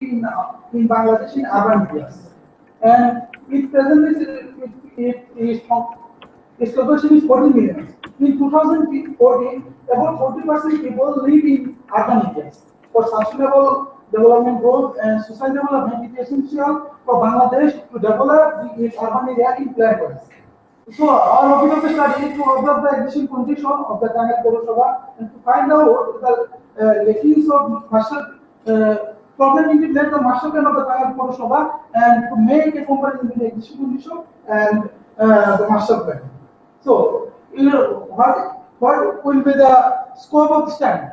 in Bangladesh in urban areas. And its its population is 40 million. In 2014, about 40% people live in urban areas. For sustainable development growth and sustainable development, it is essential for Bangladesh to develop its urban area in planned ways. So our objective of the study is to observe the existing condition of the Tangal Purushabha and to find out the leakings of master problem in the master plan of the Tangal Purushabha and to make a comparison between the existing condition and the master plan. So, what will be the scope of the study?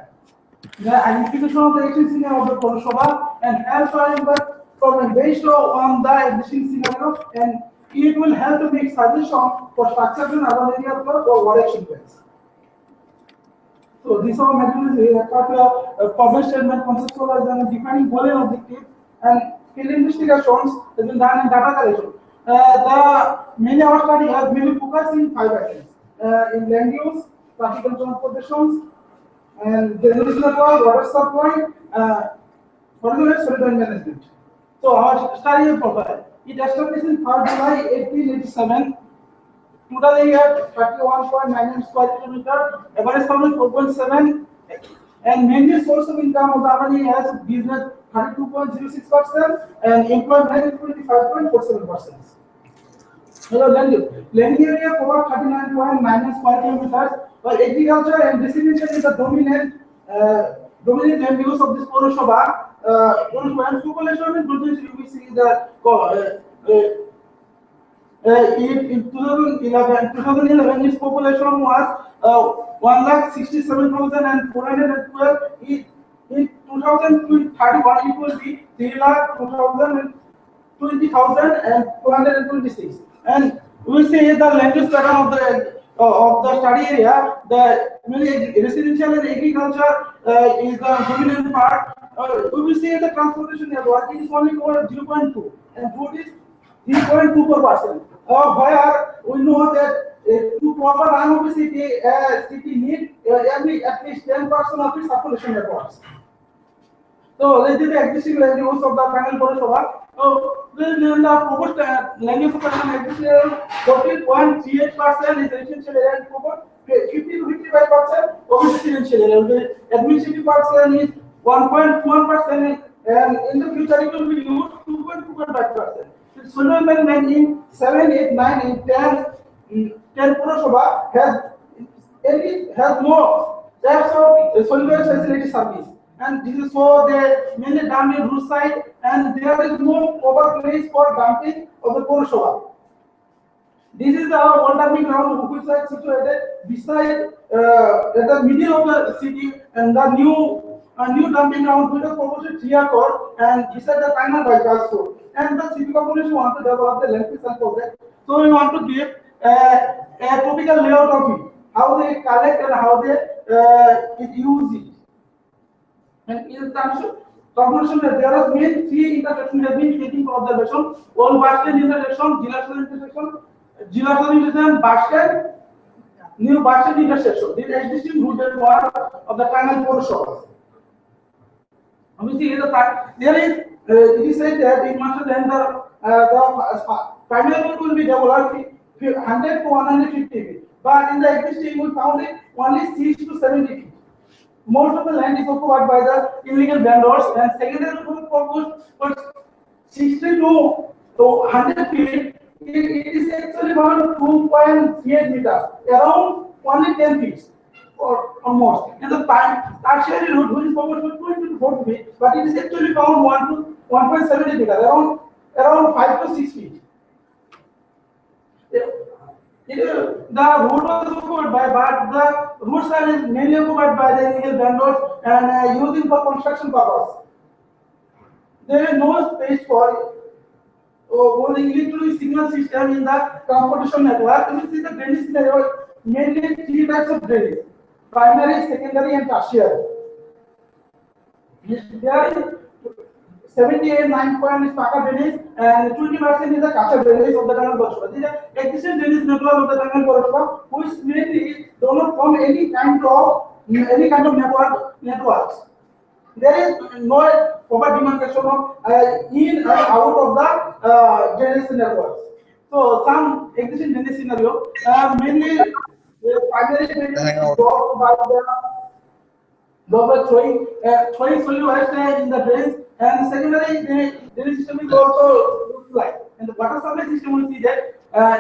The identification of the existing scenario of the Purushabha and answering the problem based on the existing scenario, and it will help to make suggestions for structures in urban area or what action plans. So these are materials problem statement, conceptualization, defining goal and objective, and field investigations has been done in data collection. The mainly our study has mainly focused in 5 items: in land use, practical transportations, and generation network, water supply, solid management. So our study is profile. It established in 3rd July 1887. Total area 31.99 square kilometer, average salary 4.7, and mainly source of income of the urban area has business 32.06% and employment 25.47%. Land area cover 39.99 square kilometers, while agriculture and residential is the dominant land use of this Purushabha. When population in Bangladesh, we see the in 2011, its population was 1,67,412. In 2031, it will be 3,20,226. And we see the land use pattern of the study area. The mainly residential and agriculture is the dominant part. We will see the transportation network is only over 0.2, and food is 3.24%. Where we know that to proper run of the city need at least 10% of its population networks. So this is the existing land use of the Tangal Purushabha. So the proposed land use of the existing 40.38% is residential area and 50 to 55% of residential area. The administrative person is 1.1%, and in the future it will be used 2.25%. Solar management in 7, 8, 9, and 10 Purushabha has more types of solar facility service, and this is so they mainly dump in roadside, and there is no proper place for dumping of the Purushabha. This is the old dumping ground which is situated beside at the middle of the city, and the new dumping ground which is proposed 3 acres, and beside the Tangal bypass road. And the city corporation want to develop the landfill project, so we want to give a typical layout of it, how they collect and how they use it. And in terms of conclusion, there are main 3 intersections have been taken for observation: Old Boston intersection, Jilasar intersection, Boston, New Boston intersection. This existing route network of the Tangal Purushabha. Obviously, there is. It is said that in master plan the primary route will be developed 100 to 150 feet, but in the existing we found it only 60 to 70 feet. Most of the land is occupied by the illegal vendors, and secondary route proposed for 60 to 100 feet. It is actually about 2.38 meters, around only 10 feet. Or almost, and the tertiary route which is proposed for 20 to 40 feet, but it is actually found 1 to 1.70 meters, around 5 to 6 feet. The road was occupied by, but the road side is mainly occupied by the illegal vendors and using for construction purpose. There is no space for electric signal system in the transportation network. This is the drainage scenario, mainly 3 types of drainage: primary, secondary, and tertiary. There is 79 is Paka drainage and 20% is the Kacha drainage of the Tangal Purushabha. These are existing drainage network of the Tangal Purushabha, which mainly do not form any kind of networks. there is no proper demarcation of in and out of the generation networks. So some existing drainage scenario mainly primary drainage is blocked by the throwing solid waste in the drains, and secondary drainage system is also utilized. And the water supply system will see that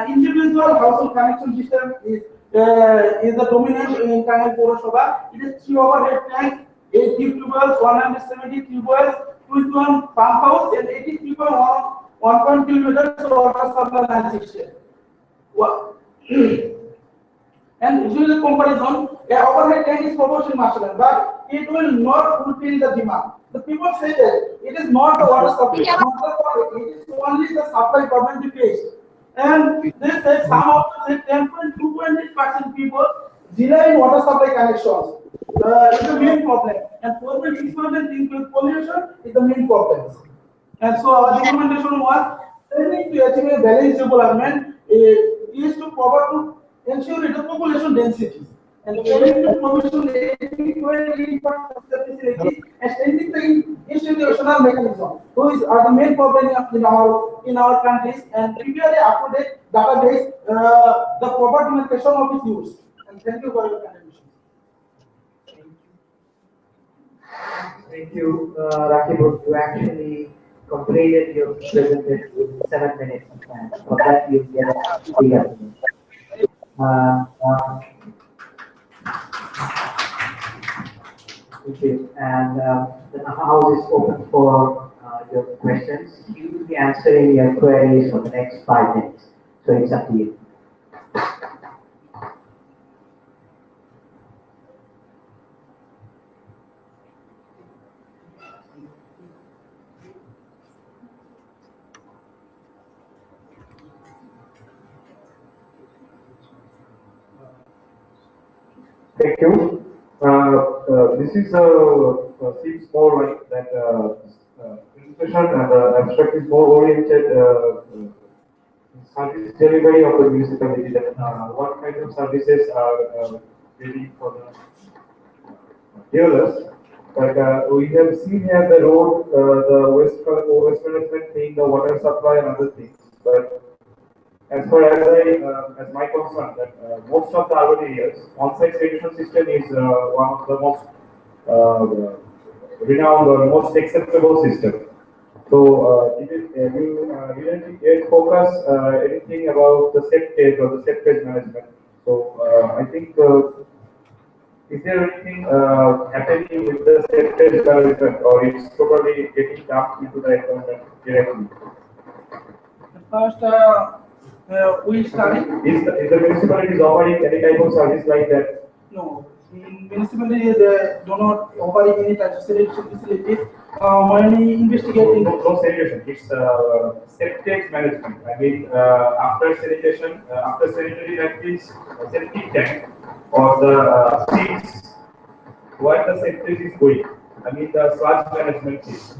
individual household connection system is the dominant in Tangal Purasabha. It is 3 overhead tanks, 8 deep tube wells, 170 tube wells, 21 pump house, and 80 tube wells, 1.2 kilometers water supply line system. And usually the comparison, a overhead tank is proportional master plan, but it will not fulfill the demand. The people say that it is not the water supply, not the quality, it is only the supply problem to face. And they say some of the 10.2% people delay in water supply connections is the main problem, and 4.6% include pollution is the main problem. And so our recommendation was aiming to achieve a balanced development is to provide to ensure the population density and aiming to provision facilities and strengthening the institutional mechanism. Those are the main problem in our countries, and prepare the up-to-date database, the proper demarcation of its use. And thank you for your contribution. Thank you, Rakibul. You actually completed your presentation with 7 minutes. And for that, you get a bigger. Thank you. And the house is open for your questions. You will be answering your queries for the next 5 minutes. So it's up to you. Thank you. This is seems more like that presentation and abstract is more oriented service delivery of the municipality. That what kind of services are ready for the dealers. But we have seen here the road, the waste management thing, the water supply and other things. But as far as my concern, that most of the urban areas, on-site sanitation system is one of the most renowned or most acceptable system. So, didn't yet focus anything about the septage or the septage management? So, I think is there anything happening with the septage management, or it's totally getting dumped into the environment directly? First, we study. Is the municipalities offering any type of service like that? No, in municipality they do not offer any type of sanitation facilities. When we investigating, no sanitation. It's septage management. I mean, after sanitation, after sanitary napkins, septic tank, or the streets, where the septage is going. I mean, the sludge management is.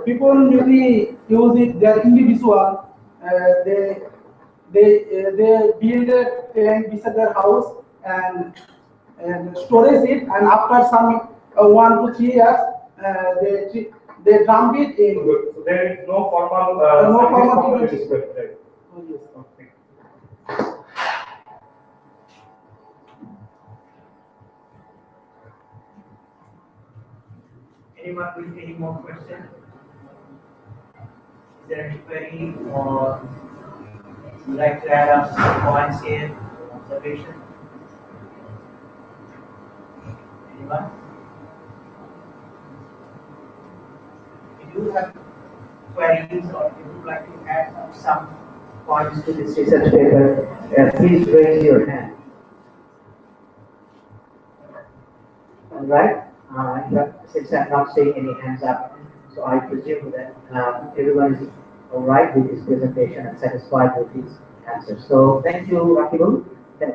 People usually use it. They are individual. They build a tank beside their house and storage it, and after some 1 to 3 years, they dump it in. So there is no formal treatment. Right? Oh, yes. Okay. Anyone with any more questions? Is there any query or would you like to add up some points here, observation? Anyone? If you do have queries or if you would like to add up some points to this research paper, please raise your hand. All right. Since I'm not seeing any hands up, so I presume that everyone is all right with this presentation and satisfied with these answers. So thank you, Rakibul,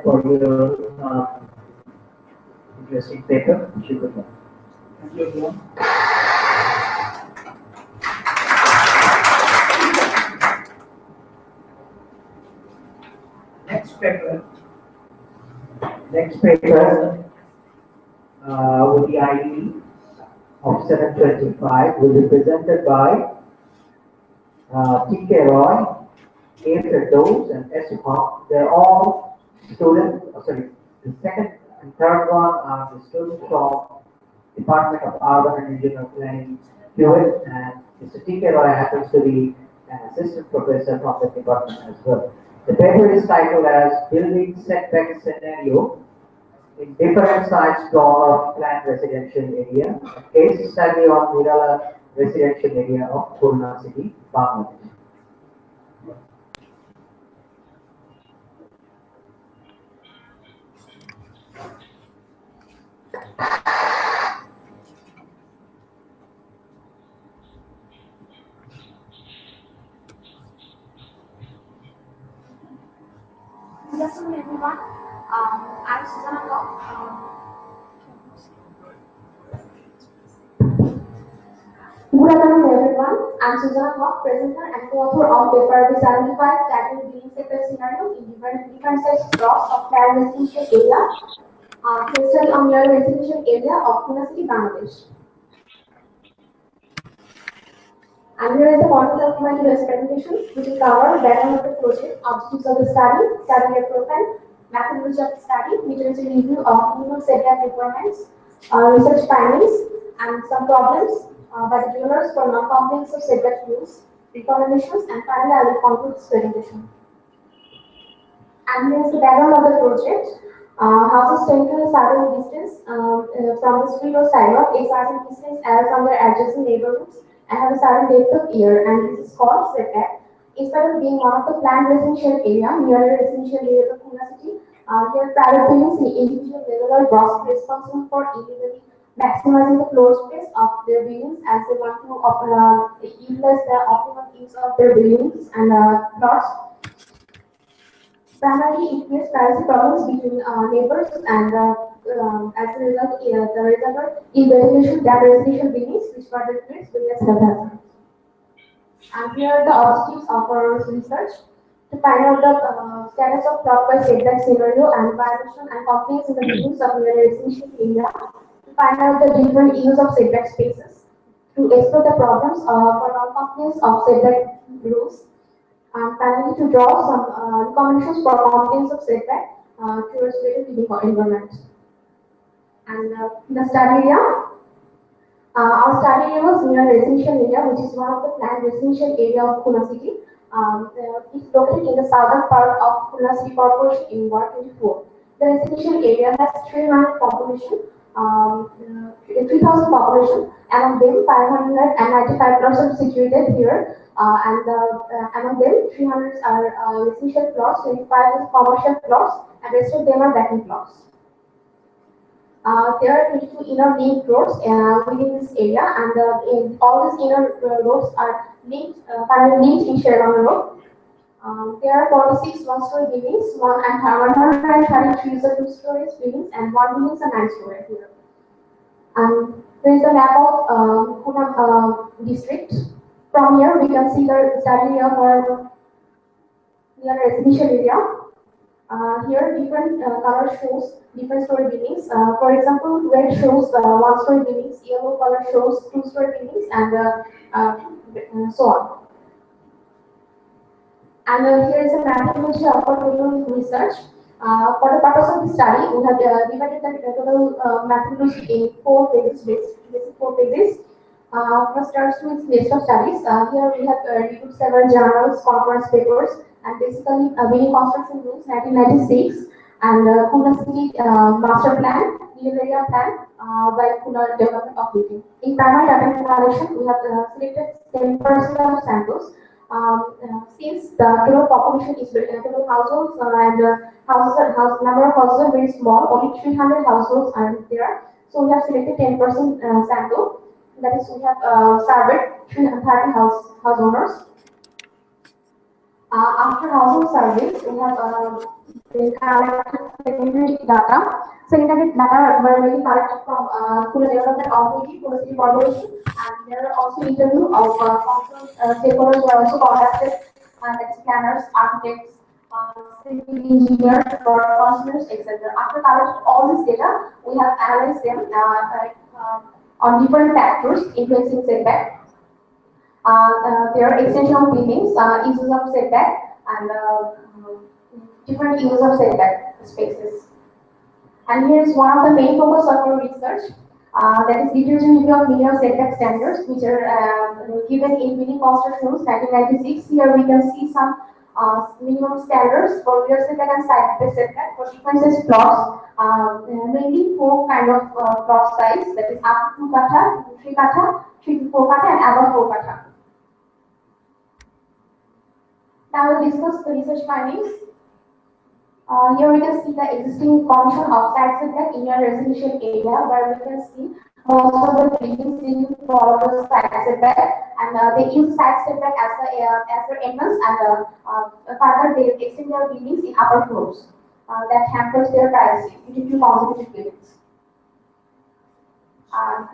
for your interesting paper. Thank you, everyone. Next paper with the ID of 725 will be presented by T.K. Roy, A. Firdaus, and S. Hawk. They're all students, the second and third one are the students from Department of Urban and Regional Planning, Hewitt, and Mr. T.K. Roy happens to be an assistant professor from the department as well. The paper is titled as Building Setback Scenario in Different Sites Drawn of Planned Residential Area, a case study on Nirala residential area of Khulna City, Bangladesh. Good afternoon, everyone. I'm Susanna Locke. Good afternoon, everyone. I'm Susanna Locke, presenter and co-author of BPRC-2016 titled Building Setback Scenario in Different Sites Draws of Planned Residential Area, case study on Nirala residential area of Khulna City, Bangladesh. And here is the content of my today's presentation, which will cover background of the project, objectives of the study profile, methodology of the study, literature review of minimum setback requirements, research findings, and some problems by the developers for non-compliance of setback rules, recommendations, and finally I will conclude this presentation. And here is the background of the project. Houses tend to a certain distance from the street or sidewalk, a certain distance as from their adjacent neighborhoods, and have a certain depth of ear, and this is called setback. Instead of being one of the planned residential area, near residential area of Khulna City, here private buildings in individual level are grossly responsible for individually maximizing the floor space of their buildings as they want to utilize the optimal use of their buildings and plots. Primarily, it creates privacy problems between neighbors, and as a result, the reservoir in that residential buildings, which further creates various health hazards. And here are the objectives of our research: to find out the status of plot by setback scenario and violation and complaints in the buildings of the residential area, to find out the different use of setback spaces, to explore the problems for non-compliance of setback rules, and finally to draw some recommendations for complaints of setback towards better living environment. And the study area. Our study area was near residential area, which is one of the planned residential area of Khulna City. It's located in the southern part of Khulna City Corporation in Ward 24. The residential area has 300 population, 3,000 population. Among them, 595 plots are situated here, and among them, 300 are residential plots, 25 is commercial plots, and rest of them are vacant plots. There are 22 inner linked roads within this area, and all these inner roads are linked, linked each other on the road. There are 46 one-story buildings, 133 is a two-story buildings, and one building is a 9-story here. There is a map of Khulna district. From here, we can see the study area for the residential area. Here, different color shows different story buildings. For example, red shows one-story buildings, yellow color shows two-story buildings, and so on. And here is a methodology of our total research. For the purpose of the study, we have divided the total methodology in 4 phases, basic 4 phases. First starts with list of studies. Here we have reviewed several journals, conference papers, and basically building construction rules 1996 and Khulna City master plan, new area plan by Khulna Development Authority. In primary data collection, we have selected 10% of samples. Since the total population is total households and number of houses are very small, only 300 households are there. So we have selected 10% sample. That is, we have surveyed 330 house owners. After household surveys, we have collected secondary data. Secondary data were really collected from Khulna Development Authority, Khulna City Corporation, and there are also interview of stakeholders were also conducted, that's planners, architects, civil engineers, consumers, etc. After collecting all this data, we have analyzed them on different factors influencing setback. There are extension of buildings, uses of setback, and different uses of setback spaces. And here is one of the main focus of our research, that is literature review of minimum setback standards, which are given in Building Construction Rules 1996. Here we can see some minimum standards for rear setback and side setback for different size plots, mainly four kind of plot size, that is up to 2 kata, 3 kata, 3 to 4 kata, and above 4 kata. Now we'll discuss the research findings. Here we can see the existing condition of side setback in your residential area, where we can see most of the buildings didn't follow the side setback, and they use side setback as their entrance, and further they extend their buildings in upper floors. That hampers their privacy due to consecutive buildings.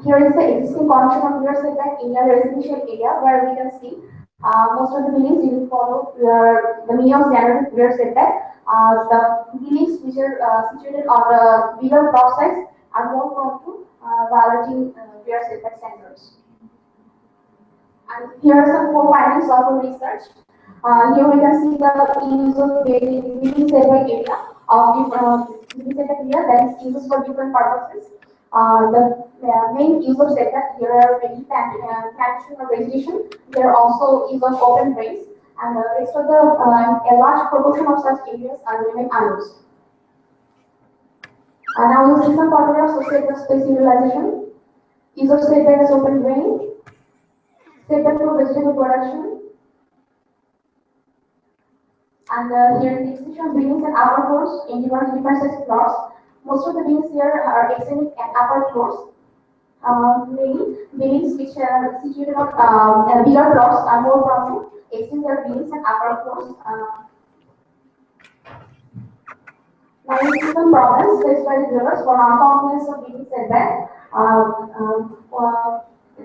Here is the existing condition of rear setback in your residential area, where we can see most of the buildings didn't follow the minimum standard rear setback. The buildings which are situated on the bigger plot size are more prone to violating rear setback standards. And here are some core findings of our research. Here we can see the use of building setback area of building setback area that is used for different purposes. The main use of setback here are plantation or vegetation. There are also use of open drains, and the rest of the a large proportion of such areas are remain unused. And now we'll see some photographs of setback space utilization. Use of setback as open drain, setback for vegetable production, and here is the extension of buildings and upper floors in different size plots. Most of the buildings here are extended at upper floors. Many buildings which are situated on bigger plots are more prone to extend their buildings and upper floors. Now we see some problems faced by developers for non-compliance of building setback.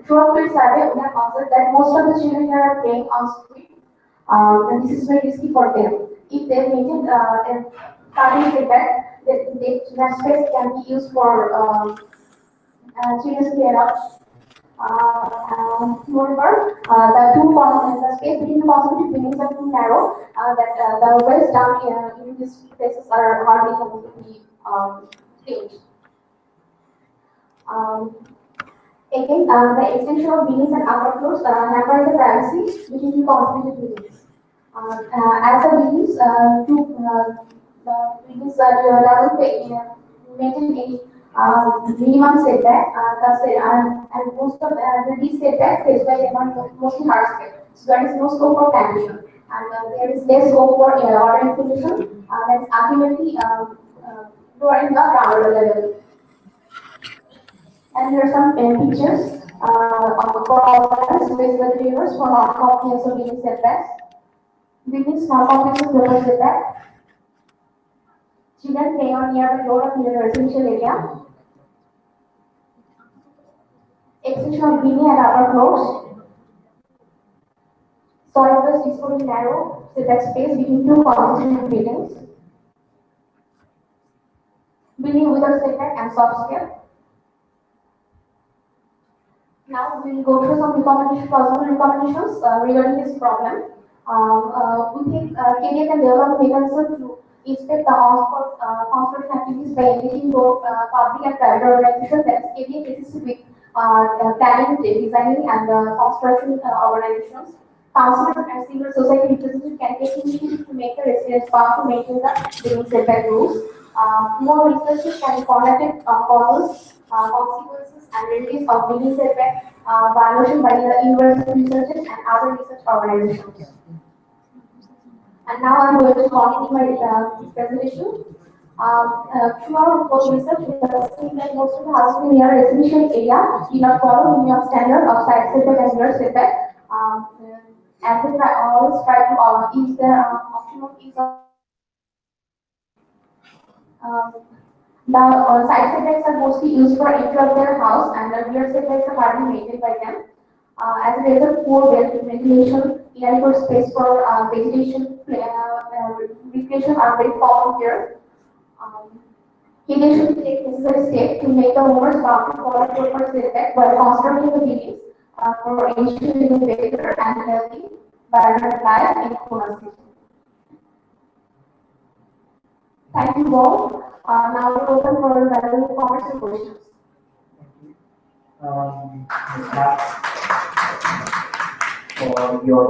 Throughout the survey, we have observed that most of the children here are playing on street, and this is very risky for them. If they maintain a starting setback, that space can be used for children's play-ups. Moreover, the space between the consecutive buildings are too narrow, that the waste down in these places are hardly able to be cleaned. Again, the extension of buildings and upper floors hamper the privacy between the consecutive buildings. As the buildings, the buildings doesn't maintain any minimum setback, and most of these setbacks faced by them are mostly hardscape. So there is no scope for plantation, and there is less scope for order infiltration. That is ultimately lowering the ground level. And here are some pictures for all space rivers for non-comprehensive building setbacks. Buildings non-comprehensive global setback. Children play on near the floor of near residential area. Extension of building and upper floors. Soil waste disposal in narrow setback space between two consecutive buildings. Building without setback and soft scale. Now we will go through some possible recommendations regarding this problem. We think KDA can develop a mechanism to inspect the construction activities by engaging both public and private organizations, that is KDA assists with planning, designing, and construction organizations. Council and civil society representatives can take initiative to make the residents bound to maintain the building setback rules. More researchers can be conducted causes, consequences, and remedies of building setback violation by the university researchers and other research organizations. And now I'm going to continue my presentation. Through our both research, we have seen that most of the houses in our residential area do not follow minimum standard of side setback and rear setback, as they always try to use their optimum use of. The side setbacks are mostly used for entry of their house, and the rear setbacks are hardly maintained by them. As a result, poor ventilation, inadequate space for vegetation, recreation are very common here. He then should take necessary steps to make the owner's boundary follow proper setback while constructing the buildings for ensuring the better and healthy environment life in Khona city. Thank you all. Now we're open for valuable comments and questions. Ms. Hart, for your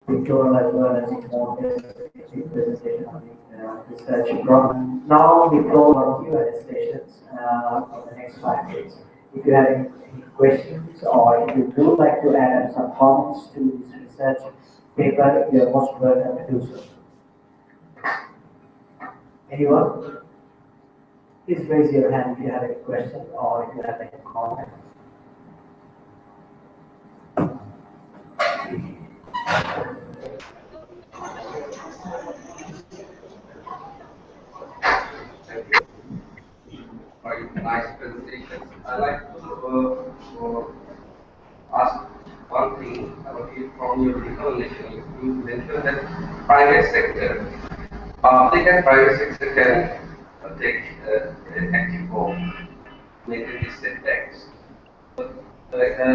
pictorial as well as more presentation on the research program. Now we close our Q&A sessions for the next 5 days. If you have any questions or if you would like to add some comments to this research paper, you are most welcome to do so. Anyone? Please raise your hand if you have any question or if you have any comment. For your nice presentation. I'd like to ask one thing about you from your recommendation. You mentioned that private sector, public and private sector can take an active role making these setbacks. But can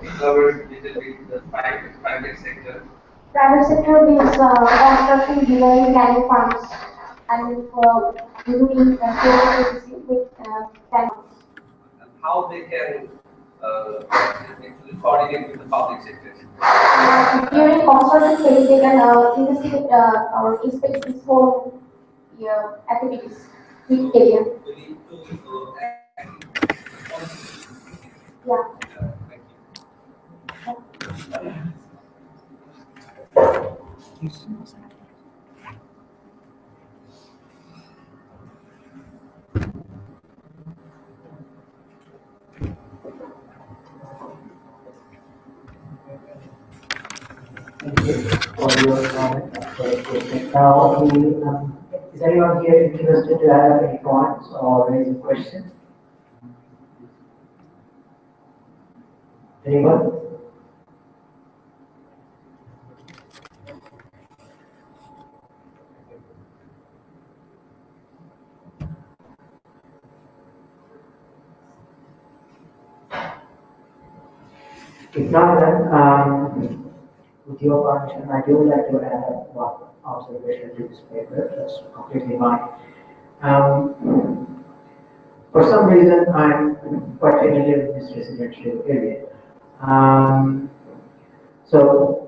you cover a little bit the private sector? Private sector means constructing dealing planning farms and doing with planning. And how they can actually coordinate with the public sector? During construction phase, they can investigate or inspect this whole activities with area. We need to Yeah. thank you. Thank you for your comment. Now, is anyone here interested to add any points or raise a question? Anyone? If not, then, with your permission, I do like to add one observation to this paper. That's completely mine. For some reason, I'm quite familiar with this residential area. So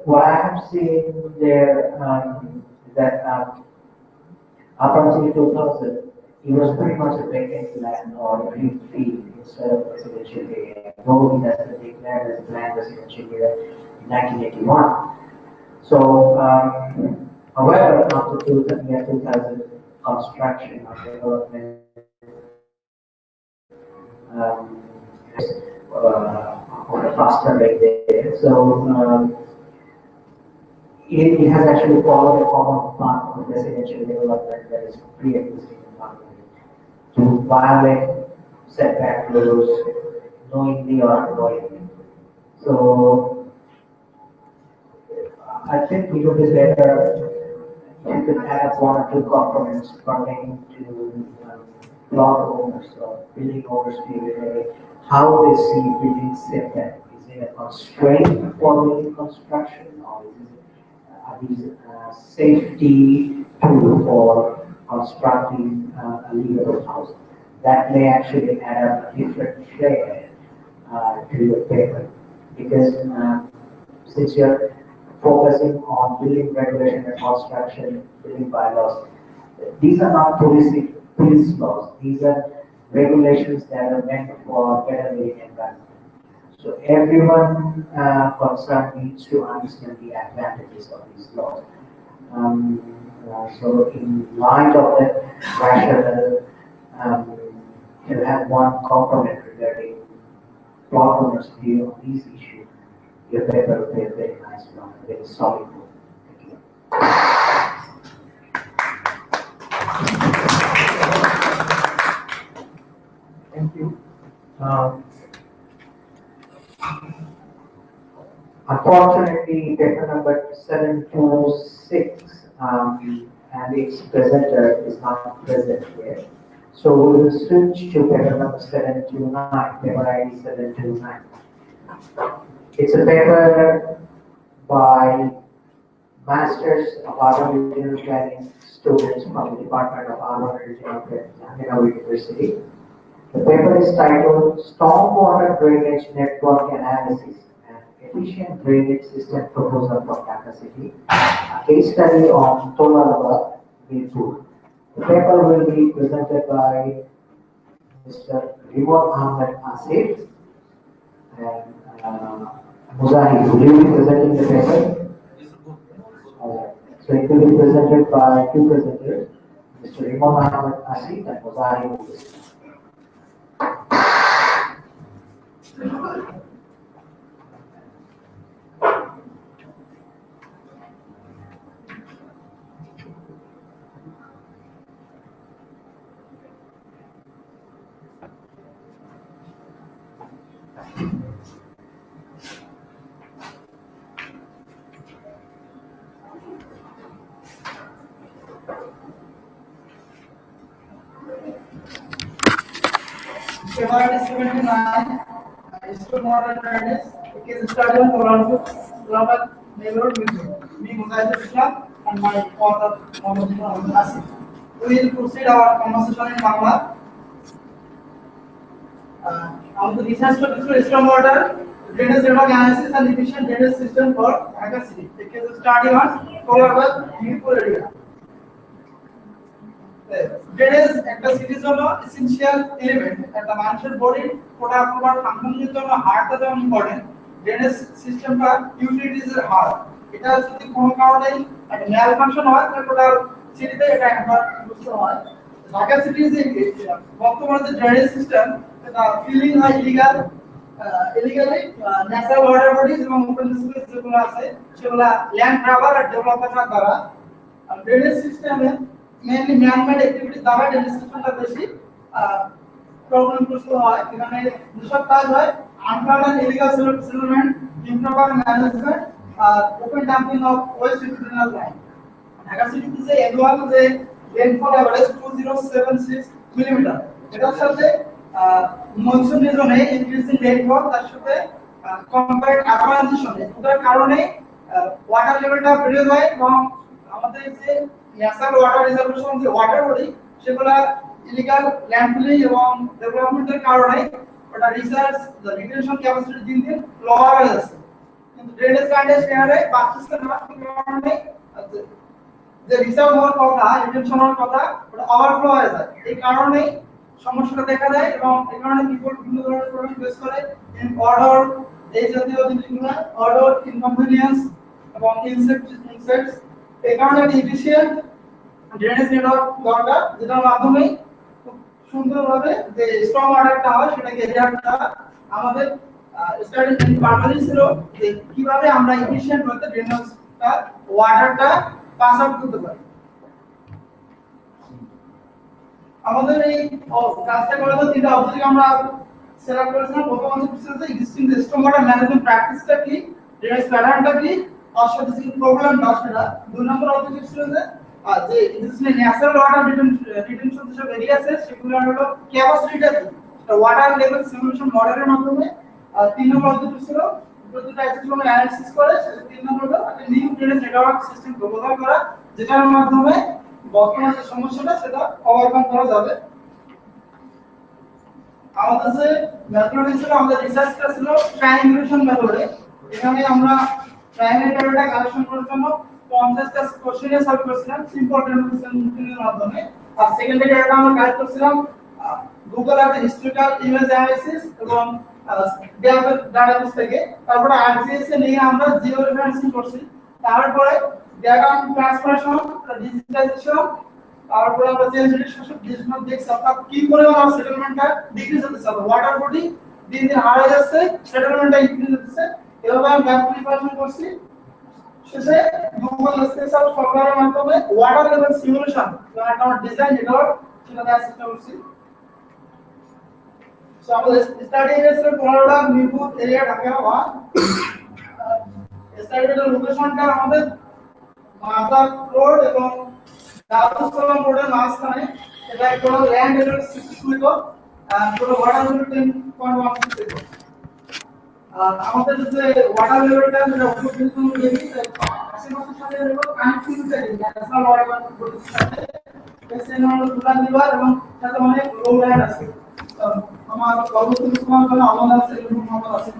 what I have seen there is that up until 2000, it was pretty much a vacant land or a green field instead of residential area. Though it has been declared as a planned residential area in 1981. So, however, after 2000 construction or development, on a faster rate there. So, it has actually followed a common path of residential development that is pre-existing in Bangladesh to violate setback laws knowingly or unknowingly. So I think it would be better if you could add one or two components pertaining to plot owners or building owners behavior, how they see building setback. Is it a constraint for building construction or is it are these safety tool for constructing a livable house? That may actually add up a different flavor to your paper because since you're focusing on building regulation and construction, building bylaws, these are not police laws. These are regulations that are meant for better living environment. So everyone concerned needs to understand the advantages of these laws. So in light of that rationale, you have one component regarding plot owners' view on these issues. Your paper will be a very nice one, a very solid one. Thank you. Unfortunately, paper number 726 and its presenter is not present here. So we will switch to paper number 729, paper ID 729. It's a paper by Masters of Urban Regional Planning students from the Department of Urban Regional Planning, University. The paper is titled Stormwater Drainage Network Analysis and Efficient Drainage System Proposal for Capacity, a case study on Tolaraba, Mirpur. The paper will be presented by Mr. Rimon Ahmed Asif and Muzahid. Will you be presenting the paper? So it will be presented by two presenters, Mr. Rimon Ahmed Asif and Muzahid. Paper 79, stormwater drainage. It is study on Tolaraba neighborhood with me, Muzahid Islam, and my author, Mohammed Asif. We will proceed our conversation in Bangla. Our research topics for stormwater drainage network analysis and efficient drainage system for Dhaka city. It is study on Tolaraba Mirpur area. Drainage একটা সিটির জন্য essential element, একটা মানুষের বডির product proper ফাংশনের জন্য হার্টটা যেমন important, drainage সিস্টেমটা ইউটিলিটিজ এর হার্ট। এটা যদি কোনো কারণে একটা ম্যাল ফাংশন হয় তাহলে টোটাল সিটিতে এটা একবার বুঝতে হয়। ঢাকা সিটির যে বর্তমানে যে ড্রেনেজ সিস্টেম এটা ফিলিং হয় ইলিগালি ন্যাচারাল ওয়াটার বডিজ এবং ওপেন স্পেস যেগুলো আছে সেগুলো ল্যান্ড গ্রাবার আর ডেভেলপমেন্ট দ্বারা ড্রেনেজ সিস্টেমে মেইনলি ম্যান-মেড অ্যাক্টিভিটি দ্বারা ড্রেনেজ সিস্টেমটা বেশি প্রবলেমগ্রস্ত হয়। এখানে যেসব কাজ হয় unplanned and illegal settlement, improper management আর open dumping of waste into drainage line. Dhaka সিটিতে যে অ্যানুয়াল যে রেইনফল এভারেজ 2076 মিলিমিটার, এটার সাথে মনসুন রিজনে ইনক্রিজিং রেইনফল তার সাথে কম্পেয়ার্ড আরবানাইজেশনে ওটার কারণে ওয়াটার লেভেলটা বেড়ে যায় এবং আমাদের যে ন্যাচারাল ওয়াটার রিজার্ভেশন যে ওয়াটার বডি সেগুলা ইলিগাল ল্যান্ডফিলিং এবং ডেভেলপমেন্টের কারণে ওটা রিসার্চ রিটেনশন ক্যাপাসিটি দিন দিন লোয়ার হয়ে যাচ্ছে। কিন্তু ড্রেনেজ কাইন্ডের শেয়ারে বাড়ছে না, কারণে যে রিসার্ভ হওয়ার কথা, রিটেনশন হওয়ার কথা ওটা ওভারফ্লো হয়ে যায়। এই কারণে সমস্যাটা দেখা দেয় এবং এই কারণে পিপল বিভিন্ন ধরনের প্রবলেম ফেস করে। অর্ডার এই জাতীয় জিনিসগুলো অর্ডার ইনকনভিনিয়েন্স এবং ইনসেক্টস এই কারণে এফিশিয়েন্ট ড্রেনেজ নেটওয়ার্ক দরকার, যেটার মাধ্যমে খুব সুন্দরভাবে যে স্ট্রং ওয়াটারটা হয় সেটাকে এরিয়াটা আমাদের স্টাডি পারপাস ছিল যে কিভাবে আমরা এফিশিয়েন্ট হতে ড্রেনেজটা ওয়াটারটা পাস আউট করতে পারি। আমাদের এই কাজটা করার জন্য তিনটা অবজেক্টিভ আমরা সিলেক্ট করেছিলাম। প্রথম অবজেক্টিভ ছিল যে এক্সিস্টিং স্ট্রং ওয়াটার ম্যানেজমেন্ট প্র্যাকটিসটা কি, ড্রেনেজ প্যাটার্নটা কি, অসুবিধা প্রবলেমটা সেটা। দুই নম্বর অবজেক্টিভ ছিল যে এক্সিস্টিং ন্যাচারাল ওয়াটার রিটেনশন যেসব এরিয়া আছে সেগুলো হলো ক্যাপাসিটিটা কি, ওয়াটার লেভেল সিমুলেশন মডেলের মাধ্যমে। তিন নম্বর অবজেক্টিভ ছিল প্রতিটা অ্যাক্সেসগুলো অ্যানালাইসিস করে, তিন নম্বর হলো একটা new drainage network system proposal করা, যেটার মাধ্যমে বর্তমান যে সমস্যাটা সেটা ওভারকাম করা যাবে। আমাদের যে মেথড ছিল, আমাদের রিসার্চটা ছিল ট্রায়াঙ্গুলেশন মেথডে। এখানে আমরা ট্রায়াঙ্গেল ডেটা কালেকশন করার জন্য 50টা কোশ্চেনে সলভ করেছিলাম সিম্পল ট্রায়াঙ্গুলেশনের মাধ্যমে। আর সেকেন্ডারি ডেটা আমরা কালেক্ট করেছিলাম গুগল এর হিস্টোরিক্যাল ইমেজ অ্যানালাইসিস এবং ডাটাবেস থেকে। তারপরে আরজিএস এ নিয়ে আমরা জিও রেফারেন্সিং করছি। তারপরে ডেটা ট্রান্সফরমেশন, ডিজিটাইজেশন, তারপরে আমরা ডিজিটাল দেখছি অর্থাৎ কি করে আমার সেটেলমেন্টটা ডিক্রিজ হচ্ছে, ওয়াটার বডি দিন দিন হারিয়ে যাচ্ছে, সেটেলমেন্টটা ইনক্রিজ হচ্ছে। এভাবে আমি ম্যাপ প্রিপারেশন করছি। শেষে গুগল স্পেশাল সফটওয়্যারের মাধ্যমে ওয়াটার লেভেল সিমুলেশন যেটা আমরা ডিজাইন নেটওয়ার্ক সেটা চেষ্টা করছি। সো আমাদের স্টাডি এরিয়া কোলারোডা মিরপুর এরিয়া ঢাকা 1। স্টাডি এরিয়ার লোকেশনটা আমাদের মাতা রোড এবং দারুস সালাম রোডের মাঝখানে এটা টোটাল ল্যান্ড এরিয়া 66 একর আর টোটাল ওয়াটার লেভেল 10.16 একর। আর আমাদের যে ওয়াটার লেভেলটা যেটা উপর কিন্তু আশেপাশের সাথে হলো কানেক্টিভিটি ন্যাশনাল ওয়াটার বডির সাথে এসএনএল দুলান লিভার এবং সাথে অনেক লো ল্যান্ড আছে। আমার পরবর্তী সময় আমাদের আছে এবং আমাদের আছে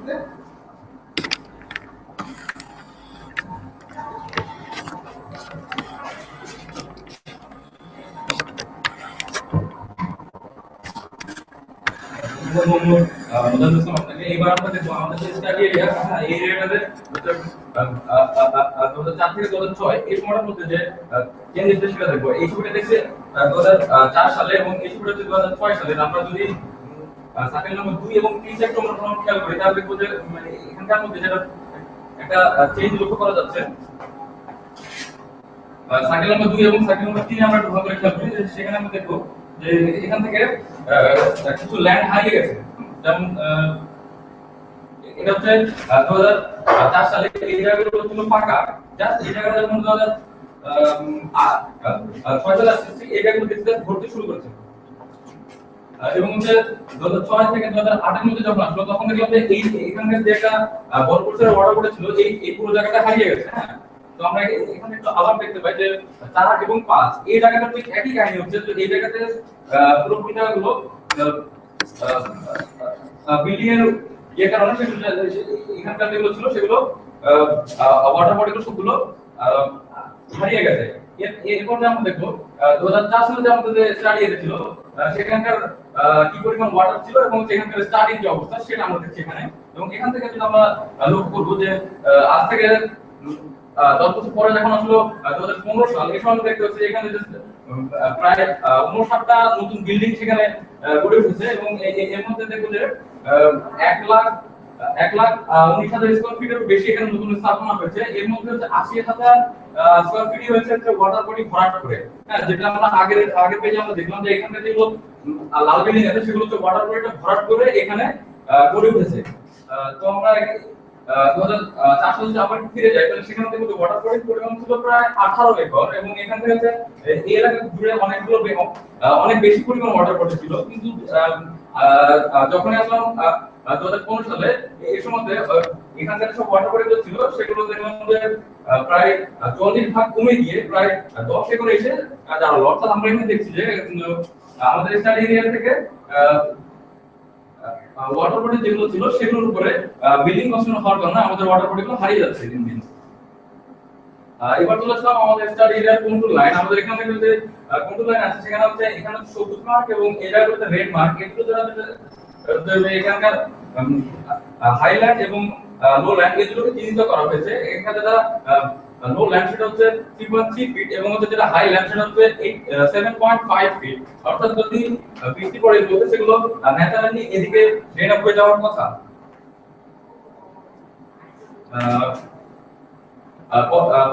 এইবার আমরা দেখবো আমাদের যে স্টাডি এরিয়া এই এরিয়াটাতে 2004 থেকে 2006 এই সময়টার মধ্যে যে চেঞ্জেস সেটা দেখবো। এই ছবিটা দেখছে 2004 সালে এবং এই ছবিটা হচ্ছে 2006 সালে। আমরা যদি সার্কেল নম্বর 2 এবং 3 একটু আমরা খেয়াল করি তাহলে দেখবো যে মানে এখানকার মধ্যে যেটা একটা চেঞ্জ লক্ষ্য করা যাচ্ছে। সার্কেল নম্বর 2 এবং সার্কেল নম্বর 3 আমরা একটু ভালো করে খেয়াল করি সেখানে আমরা দেখবো যে এখান থেকে কিছু ল্যান্ড হারিয়ে গেছে। যেমন এটা হচ্ছে 2004 সালে এই জায়গাগুলো ছিল ফাঁকা, জাস্ট এই জায়গাটা যখন 2006 সালে আসছে এই জায়গাগুলো দেখতে ভর্তি শুরু করেছে। এবং হচ্ছে 2006 থেকে 2008 এর মধ্যে যখন আসলো তখন দেখলাম যে এই এখানকার যে একটা বড় পরিসরের ওয়াটার বডি ছিল এই পুরো জায়গাটা হারিয়ে গেছে। হ্যাঁ, তো আমরা এখানে একটু আলাপ দেখতে পাই যে 4 এবং 5 এই জায়গাটা ঠিক একই কাহিনী হচ্ছে। তো এই জায়গাতে পুরো জায়গাগুলো বিল্ডিং এর যে কারণে এখানকার যেগুলো ছিল সেগুলো ওয়াটার বডিগুলো সবগুলো হারিয়ে গেছে। এরপর আমরা দেখবো 2004 সালে যে আমাদের স্টাডি এসেছিল সেখানকার কি পরিমাণ ওয়াটার ছিল এবং সেখানকার স্টাডির যে অবস্থা সেটা আমরা দেখছি এখানে। এবং এখান থেকে যদি আমরা লক্ষ্য করবো যে আজ থেকে 10 বছর পরে যখন আসলো 2015 সাল এই সময় দেখতে হচ্ছে এখানে প্রায় 59টা নতুন বিল্ডিং সেখানে গড়ে উঠেছে এবং এর মধ্যে দেখবো যে 1,19,000 স্কয়ার ফিটের বেশি এখানে নতুন স্থাপনা হয়েছে। এর মধ্যে হচ্ছে 80,000 স্কয়ার ফিট হয়েছে ওয়াটার বডি ভরাট করে। হ্যাঁ, যেটা আমরা আগের পেজে আমরা দেখলাম যে এখানে যেগুলো লাল বিল্ডিং আছে সেগুলো হচ্ছে ওয়াটার বডিটা ভরাট করে এখানে গড়ে উঠেছে। তো আমরা 2004 সালে আবার ফিরে যাই তাহলে সেখানে দেখবো ওয়াটার বডির পরিমাণ ছিল প্রায় 18 একর এবং এখান থেকে হচ্ছে এই এলাকা জুড়ে অনেক বেশি পরিমাণ ওয়াটার বডি ছিল। কিন্তু যখন আসলাম 2015 সালে এই সময় এখানকার সব ওয়াটার বডিগুলো ছিল সেগুলো দেখলাম যে প্রায় 40 ভাগ কমে গিয়ে প্রায় 10 একর এসে দাঁড়ালো। অর্থাৎ আমরা এখানে দেখছি যে আমাদের স্টাডি এরিয়া থেকে ওয়াটার বডি যেগুলো ছিল সেগুলোর উপরে বিল্ডিং কনস্ট্রাকশন হওয়ার কারণে আমাদের ওয়াটার বডিগুলো হারিয়ে যাচ্ছে দিন দিন। এবার চলে আসলাম আমাদের স্টাডি এরিয়ার কন্ট্রোল লাইন। আমাদের এখানে যে কন্ট্রোল লাইন আছে সেখানে হচ্ছে এখানে সবুজ মার্ক এবং এই জায়গাগুলোতে রেড মার্ক, এগুলো যারা এখানকার হাইল্যান্ড এবং লো ল্যান্ড এগুলোকে চিহ্নিত করা হয়েছে। এখানে যেটা লো ল্যান্ড সেটা হচ্ছে 3.3 ফিট এবং হচ্ছে যেটা হাই ল্যান্ড সেটা হচ্ছে 7.5 ফিট। অর্থাৎ যদি বৃষ্টি পড়ে বলতে সেগুলো ন্যাচারালি এদিকে ড্রেন আপ হয়ে যাওয়ার কথা।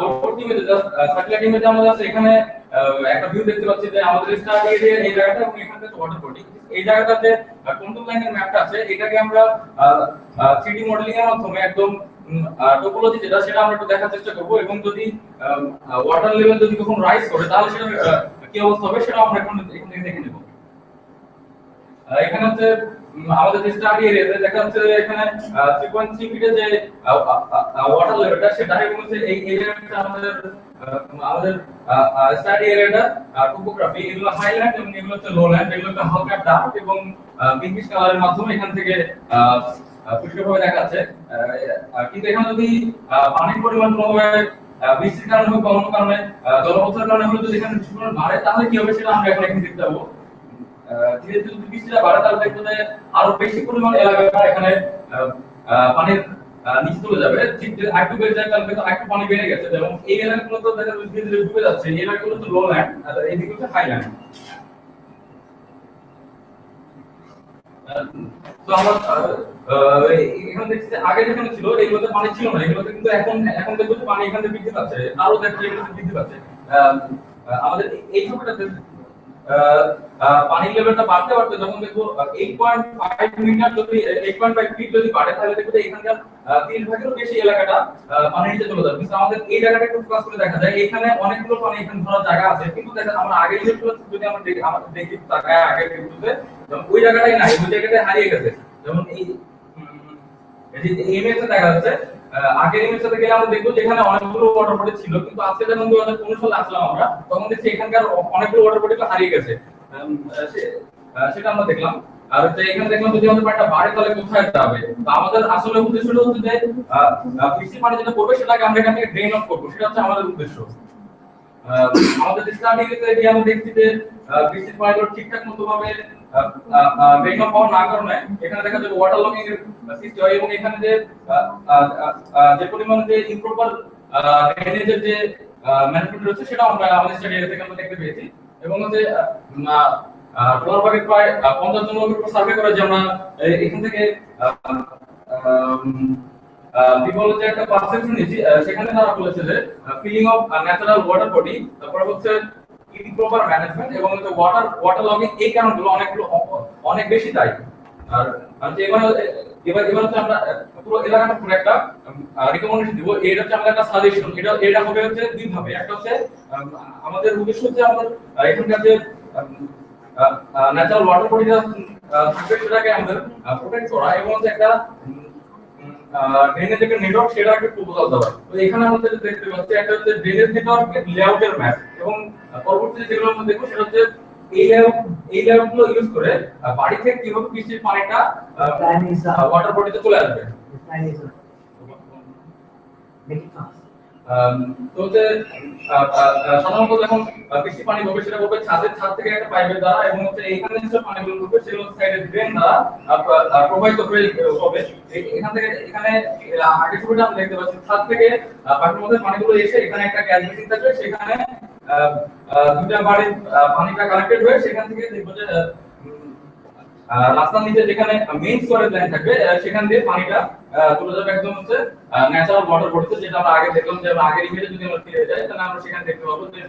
পরবর্তী ইমেজে জাস্ট স্যাটেলাইট ইমেজে আমরা জাস্ট এখানে একটা ভিউ দেখতে পাচ্ছি যে আমাদের স্টাডি এরিয়া এই জায়গাটা এবং এখানে ওয়াটার বডি এই জায়গাটাতে কন্ট্রোল লাইনের ম্যাপটা আছে। এটাকে আমরা 3D মডেলিং এর মাধ্যমে একদম টোপোলজি যেটা সেটা আমরা একটু দেখার চেষ্টা করব এবং যদি ওয়াটার লেভেল যদি কখন রাইজ করে তাহলে সেটা কি অবস্থা হবে সেটা আমরা এখন দেখে নেব। এখানে হচ্ছে আমাদের যে স্টাডি এরিয়াতে দেখা যাচ্ছে এখানে 3.3 ফিটের যে ওয়াটার লেভেলটা সেটা এবং হচ্ছে এই এরিয়াটা আমাদের স্টাডি এরিয়াটা টোপোগ্রাফি এগুলো হাইল্যান্ড এবং এগুলো হচ্ছে লোল্যান্ড, এগুলো একটা হালকা ডার্ক এবং পিঙ্কিশ কালারের মাধ্যমে এখান থেকে পরিষ্কারভাবে দেখা যাচ্ছে। কিন্তু এখানে যদি পানির পরিমাণ কোনোভাবে বৃষ্টির কারণে হোক বা অন্য কারণে জলবদ্ধতার কারণে হলে যদি এখানে বৃষ্টির পরিমাণ বাড়ে তাহলে কি হবে সেটা আমরা এখন দেখতে পাবো। ধীরে ধীরে যদি বৃষ্টিটা বাড়ে তাহলে দেখবো যে আরো বেশি পরিমাণ এলাকা এখানে পানির নিচে চলে যাবে। ঠিক আরেকটু বেড়ে যায় তাহলে আরেকটু পানি বেড়ে গেছে এবং এই এলাকাগুলো তো দেখা যাচ্ছে ধীরে ধীরে ডুবে যাচ্ছে। এই এলাকাগুলো তো লো ল্যান্ড আর এইদিকে হচ্ছে হাই ল্যান্ড। তো আমরা এখানে দেখছি যে আগে যেখানে ছিল এগুলোতে পানি ছিল না, এগুলোতে কিন্তু এখন দেখবো যে পানি এখানে বৃদ্ধি পাচ্ছে, আরো দেখবো এগুলোতে বৃদ্ধি পাচ্ছে। আমাদের এই ছবিটাতে পানির লেভেলটা বাড়তে বাড়তে যখন দেখবো 8.5 মিটার যদি 8.5 ফিট যদি বাড়ে তাহলে দেখবো যে এখানকার 3 ভাগেরও বেশি এলাকাটা পানির নিচে চলে যাবে। কিন্তু আমাদের এই জায়গাটা একটু ফোকাস করে দেখা যায় এখানে অনেকগুলো পানি এখানে ধরার জায়গা আছে, কিন্তু দেখেন আমরা আগের ভিডিওতে যদি আমরা দেখি তাকায় আগের ভিডিওতে ওই জায়গাটাই নাই, ওই জায়গাটাই হারিয়ে গেছে। যেমন এই ইমেজে দেখা যাচ্ছে আগের ইমেজটাতে গেলে আমরা দেখবো যে এখানে অনেকগুলো ওয়াটার বডি ছিল, কিন্তু আজকে যখন 2015 সালে আসলাম আমরা তখন দেখছি এখানকার অনেকগুলো ওয়াটার বডি হারিয়ে গেছে, সেটা আমরা দেখলাম। আর এখানে দেখলাম যদি আমাদের পানিটা বাড়ে তাহলে কোথায় যাবে। তো আমাদের আসলে উদ্দেশ্যটা হচ্ছে যে বৃষ্টির পানি যেটা পড়বে সেটাকে আমরা এখান থেকে ড্রেন অফ করবো, সেটা হচ্ছে আমাদের উদ্দেশ্য। আমাদের স্টাডিতে গিয়ে আমরা দেখছি যে বৃষ্টির পানিগুলো ঠিকঠাক মতো ভাবে ড্রেন অফ হওয়ার না কারণে এখানে দেখা যাবে ওয়াটার লকিং এর সৃষ্টি হয়, এবং এখানে যে পরিমাণ যে ইমপ্রপার ড্রেনেজের যে ম্যানেজমেন্ট রয়েছে সেটা আমরা আমাদের স্টাডি এরিয়া থেকে আমরা দেখতে পেয়েছি। এবং হচ্ছে টোটালভাবে প্রায় 50 জন লোকের উপর সার্ভে করা যে আমরা এখান থেকে বিপল যে একটা পার্সেন্টেজ নিয়েছি, সেখানে তারা বলেছে যে filling of natural water body, তারপরে হচ্ছে ইমপ্রপার ম্যানেজমেন্ট এবং ওয়াটার লকিং, এই কারণগুলো অনেক বেশি দায়ী। আর যে এবার হচ্ছে আমরা পুরো এলাকাটা পুরো একটা রিকমেন্ডেশন দিব। এটা হচ্ছে আমাদের একটা সাজেশন, এটা হবে হচ্ছে দুই ভাবে। একটা হচ্ছে আমাদের উদ্দেশ্য হচ্ছে আমাদের এখানকার যে ন্যাচারাল ওয়াটার বডিটা থাকবে সেটাকে আমাদের প্রোটেক্ট করা, এবং হচ্ছে একটা ড্রেনেজ একটা নেটওয়ার্ক সেটা একটা প্রপোজাল দেওয়া। তো এখানে আমাদের দেখতে পাচ্ছি একটা হচ্ছে ড্রেনেজ নেটওয়ার্কের লেআউটের ম্যাপ, এবং পরবর্তীতে যেগুলো আমরা দেখবো সেটা হচ্ছে এই লেআউটগুলো ইউজ করে বাড়ি থেকে কিভাবে বৃষ্টির পানিটা ওয়াটার বডিতে চলে আসবে। তো যে সাধারণত যখন বৃষ্টি পানি হবে সেটা হবে ছাদ থেকে একটা পাইপের দ্বারা, এবং হচ্ছে এইখানে যে পানিগুলো ঢুকবে সেগুলো সাইডে ড্রেন দ্বারা প্রবাহিত হবে। এখানে আগে ছবিটা আমরা দেখতে পাচ্ছি ছাদ থেকে পাইপের মধ্যে পানিগুলো এসে এখানে একটা গ্যাস বেসিন থাকবে, সেখানে দুটো বাড়ির পানিটা কানেক্টেড হয়ে সেখান থেকে দেখবো যে রাস্তার নিচে যেখানে মেইন স্টোরেজ লাইন থাকবে সেখান দিয়ে পানিটা চলে যাবে একদম হচ্ছে ন্যাচারাল ওয়াটার বডিতে, যেটা আমরা আগে দেখলাম যে আগের ইমেজে যদি আমরা ফিরে যাই তাহলে আমরা সেখানে দেখতে পাবো যে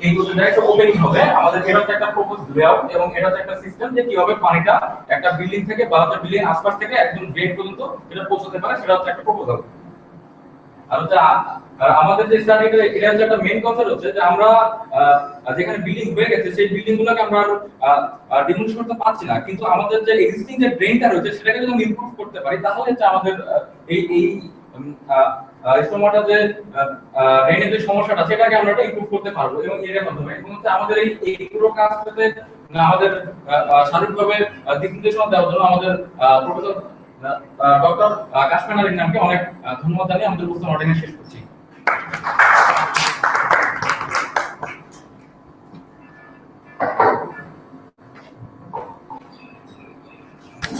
এই দুটোটা একটা ওপেনিং হবে। আমাদের এটা হচ্ছে একটা প্রপোজ লেআউট, এবং এটা হচ্ছে একটা সিস্টেম যে কিভাবে পানিটা একটা বিল্ডিং থেকে বা হচ্ছে বিল্ডিং আশপাশ থেকে একদম ড্রেন পর্যন্ত এটা পৌঁছাতে পারে, সেটা হচ্ছে একটা প্রপোজাল। আর হচ্ছে আমাদের যে স্টাডিটা এটা হচ্ছে একটা মেইন কনসেপ্ট হচ্ছে যে আমরা যেখানে বিল্ডিং হয়ে গেছে সেই বিল্ডিং গুলোকে আমরা ডিমোলিশ করতে পারছি না, কিন্তু আমাদের যে এক্সিস্টিং যে ড্রেনটা রয়েছে সেটাকে যদি আমরা ইমপ্রুভ করতে পারি তাহলে হচ্ছে আমাদের এই স্টোমাটা যে ড্রেনের যে সমস্যাটা সেটাকে আমরা ইমপ্রুভ করতে পারবো, এবং এর মাধ্যমে এবং হচ্ছে আমাদের এই পুরো কাজটাতে আমাদের শারীরিকভাবে দিক নির্দেশনা দেওয়ার জন্য আমাদের প্রফেসর ডক্টর কাশমান আলীর নামকে অনেক ধন্যবাদ জানিয়ে আমাদের প্রশ্ন অর্ডিনেট শেষ করছি।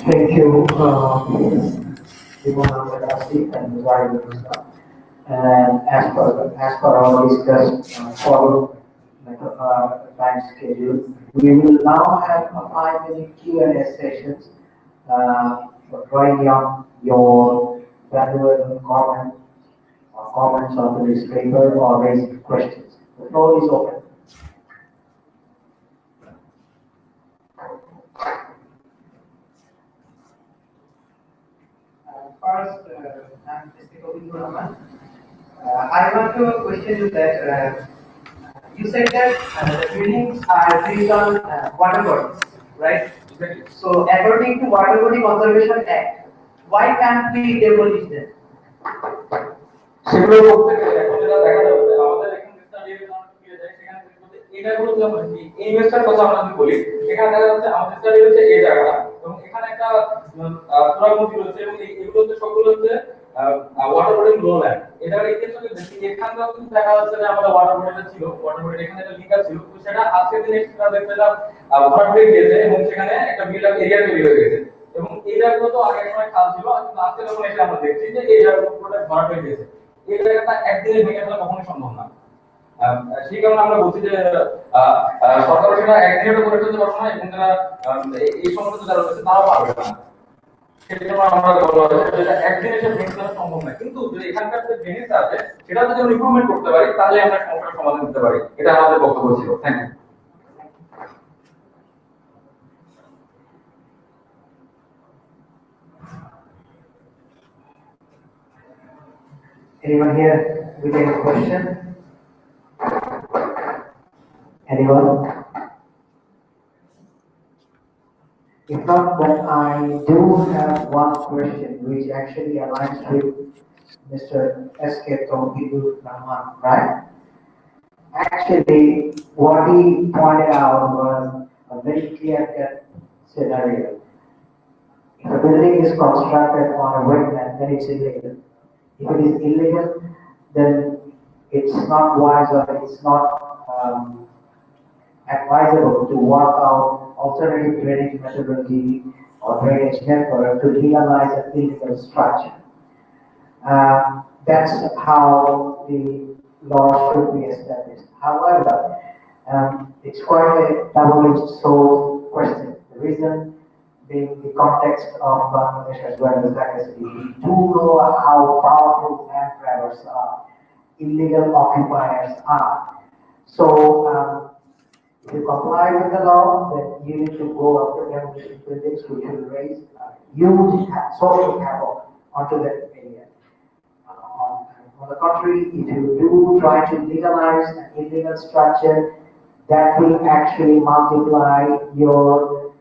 Thank you, and as per our discussed follow time schedule, we will now have a 5-minute Q&A session for drawing down your valuable comments on this paper or raised questions. The floor is open. First, I'm Mr. Govindu Rahman. I want to question you that you said that the buildings are built on water bodies, right? Exactly. So, according to Water Body Conservation Act, why can't we demolish them? সেগুলো করতে গেলে এখন যেটা দেখা যাচ্ছে আমাদের এখানে study area ফিরে যায়, সেখানে দেখবো যে এই জায়গাগুলো যেমন এই ইনভেস্টার কথা আমরা যদি বলি এখানে দেখা যাচ্ছে আমাদের স্টাডি হচ্ছে এই জায়গাটা, এবং এখানে একটা পুরামূর্তি রয়েছে, এবং এগুলো হচ্ছে সবগুলো হচ্ছে ওয়াটার বডি লো ল্যান্ড। এটা ইতিহাসে দেখি এখানটাও কিন্তু দেখা যাচ্ছে যে আমাদের ওয়াটার বডিটা ছিল, ওয়াটার বডি এখানে একটা লিকার ছিল, তো সেটা আজকের দিনে সেটা দেখতে ভরাট হয়ে গিয়েছে, এবং সেখানে একটা বিল্ড আপ এরিয়া তৈরি হয়ে গেছে, এবং এই জায়গাগুলো তো আগে সময় খাল ছিল, কিন্তু আজকে যখন এসে আমরা দেখছি যে এই জায়গাগুলো পুরোটা ভরাট হয়ে গেছে। এই জায়গাটা একদিনে ভেঙে ফেলা কখনোই সম্ভব না। সেই কারণে আমরা বলছি যে সরকার সেটা একদিনে করে ফেলতে পারবে না, এবং যারা এই সমস্যা যারা রয়েছে তারাও পারবে না। সেজন্য আমরা বলবো যে একদিনে সে ভেঙে ফেলা সম্ভব না, কিন্তু যদি এখানকার যে ড্রেনেজ আছে সেটা যদি আমরা ইমপ্রুভমেন্ট করতে পারি তাহলে আমরা সমস্যার সমাধান করতে পারি। এটা আমাদের বক্তব্য ছিল। Thank you. Anyone here with any question? Anyone? If not, then I do have one question which actually aligns with Mr. S.K. Tawfikur Rahman, right? Actually, what he pointed out was a very clear-cut scenario. If a building is constructed on a wetland, then it's illegal. If it is illegal, then it's not wise or it's not advisable to work out alternative drainage methodology or drainage network to legalize an illegal structure. That's how the law should be established. However, it's quite a double-edged sword question. The reason being the context of Bangladesh as well as Pakistan. We do know how powerful land grabbers are, illegal occupiers are. So, if you comply with the law, then you need to go after demolition buildings, which will raise huge social havoc onto that area. On the contrary, if you do try to legalize an illegal structure, that will actually multiply your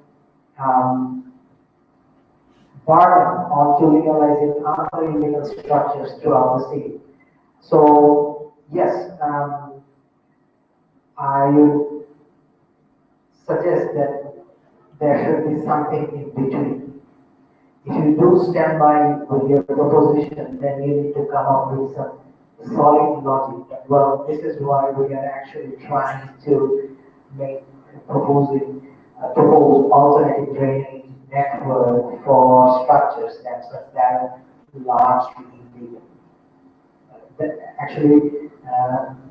burden onto legalizing other illegal structures throughout the city. So, yes, I would suggest that there should be something in between. If you do stand by with your proposition, then you need to come up with some solid logic. Well, this is why we are actually trying to propose alternative drainage network for structures that are largely illegal. Actually,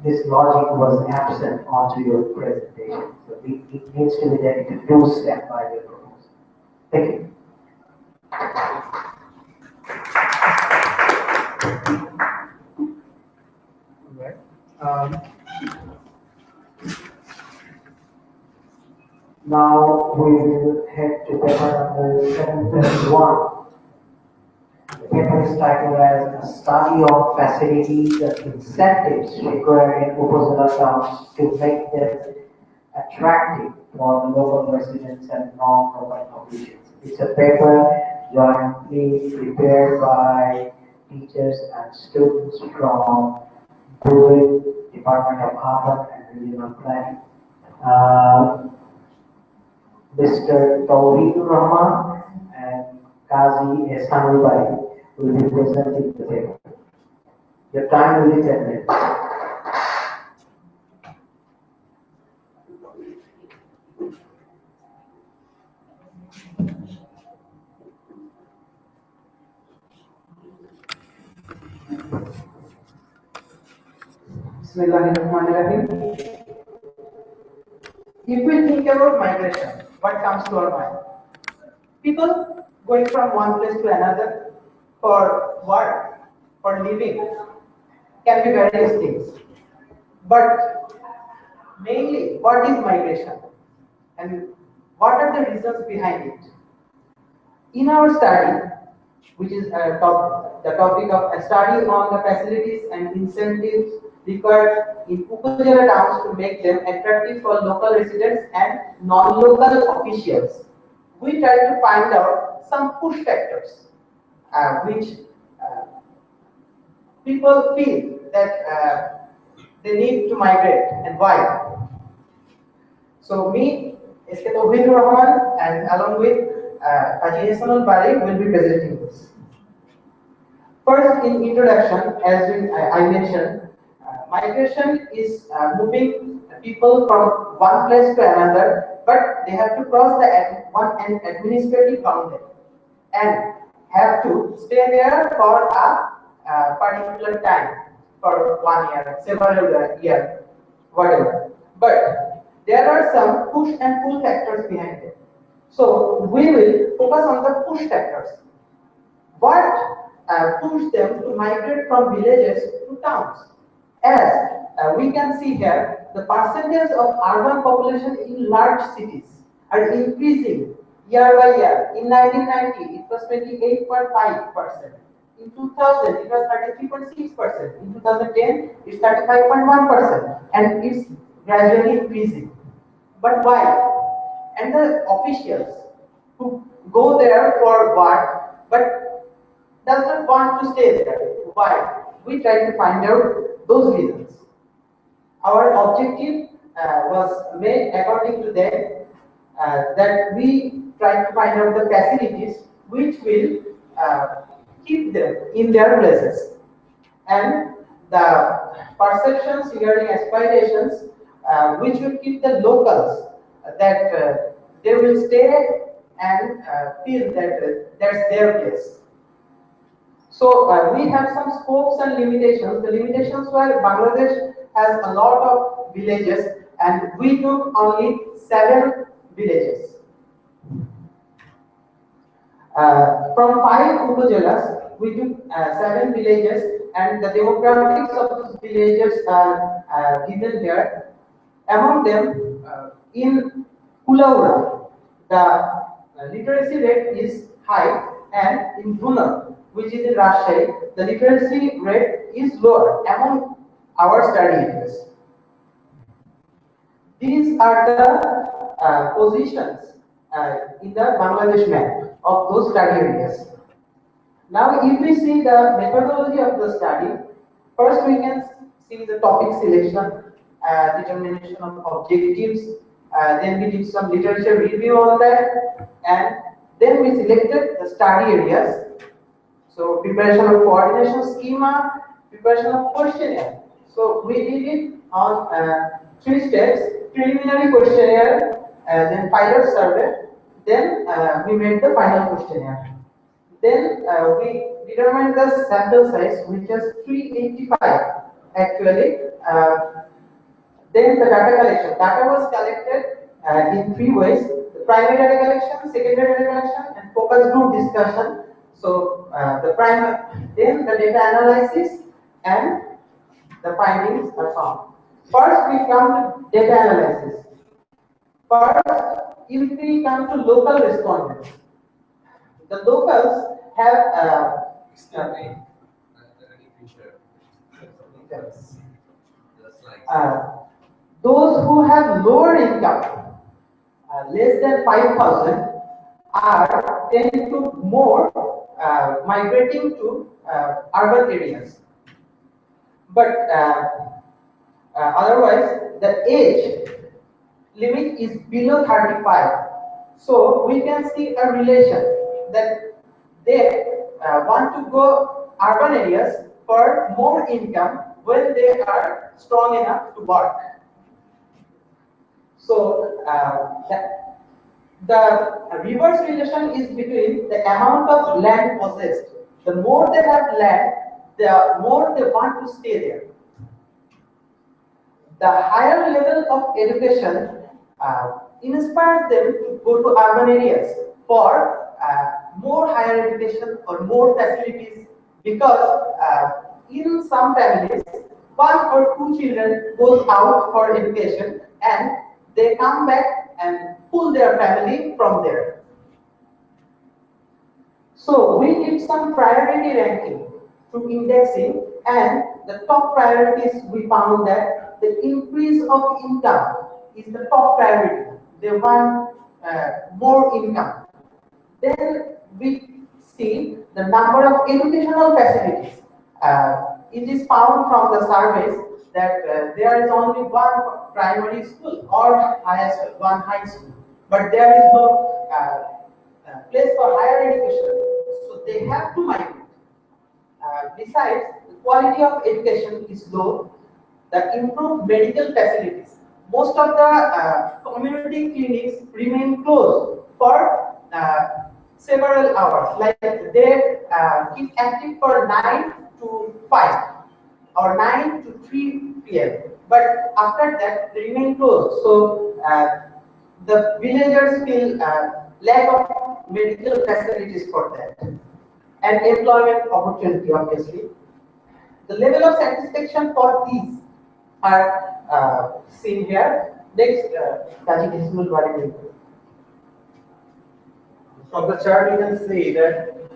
this logic was absent onto your presentation. So it needs to be there if you do stand by your proposal. Thank you. Now we will head to paper number 731. The paper is titled as a study of facilities and incentives required in Upazila towns to make them attractive for the local residents and non-local populations. It's a paper jointly prepared by teachers and students from DURP, Department of Urban and Regional Planning. Mr. Tawfikur Rahman and Kazi Ehsanul will be presenting the paper. Your time will be 10 minutes. Bismillahirrahmanirrahim. If we think about migration, what comes to our mind? People going from one place to another for work, for living, can be various things. But mainly, what is migration? And what are the reasons behind it? In our study, which is the topic of a study on the facilities and incentives required in Upazila towns to make them attractive for local residents and non-local officials, we try to find out some push factors which people feel that they need to migrate and why. So me, S.K. Tawfikur Rahman, and along with Kazi Ehsanul will be presenting this. First, in introduction, as I mentioned, migration is moving people from one place to another, but they have to cross an administrative boundary and have to stay there for a particular time, for 1 year, several years, whatever. But there are some push and pull factors behind it. So we will focus on the push factors. What push them to migrate from villages to towns? As we can see here, the percentage of urban population in large cities are increasing year by year. In 1990, it was 28.5%. In 2000, it was 33.6%. In 2010, it's 35.1%, and it's gradually increasing. But why? And the officials who go there for work, but does not want to stay there. Why? We try to find out those reasons. Our objective was made according to them, that we try to find out the facilities which will keep them in their places, and the perceptions regarding aspirations which will keep the locals that they will stay and feel that that's their place. So we have some scopes and limitations. The limitations were Bangladesh has a lot of villages, and we took only 7 villages. From 5 upazilas, we took 7 villages, and the demographics of those villages are given here. Among them, in Kulaura, the literacy rate is high, and in Dhuna, which is in Rajshahi, the literacy rate is lower among our study areas. These are the positions in the Bangladesh map of those study areas. Now, if we see the methodology of the study, first we can see the topic selection, determination of objectives, then we did some literature review on that, and then we selected the study areas. So preparation of coordination schema, preparation of questionnaire. So we did it on 3 steps: preliminary questionnaire, then pilot survey, then we made the final questionnaire. Then we determined the sample size, which is 385 actually. Then the data collection. Data was collected in 3 ways: the primary data collection, secondary data collection, and focus group discussion. So then the data analysis and the findings are found. First, we come to data analysis. First, if we come to local respondents, the locals have those who have lower income, less than 5,000, are tend to more migrating to urban areas. But otherwise, the age limit is below 35. So we can see a relation that they want to go urban areas for more income when they are strong enough to work. So the reverse relation is between the amount of land possessed. The more they have land, the more they want to stay there. The higher level of education inspires them to go to urban areas for more higher education or more facilities, because in some families, 1 or 2 children goes out for education and they come back and pull their family from there. So we did some priority ranking through indexing, and the top priorities, we found that the increase of income is the top priority. They want more income. Then we see the number of educational facilities. It is found from the surveys that there is only 1 primary school or highest 1 high school, but there is no place for higher education. So they have to migrate. Besides, the quality of education is low. The improved medical facilities. Most of the community clinics remain closed for several hours. Like they keep active for 9 to 5 or 9 to 3 p.m. But after that, they remain closed. So the villagers feel lack of medical facilities for that, and employment opportunity, obviously. The level of satisfaction for these are seen here. Next, from the chart, you can see that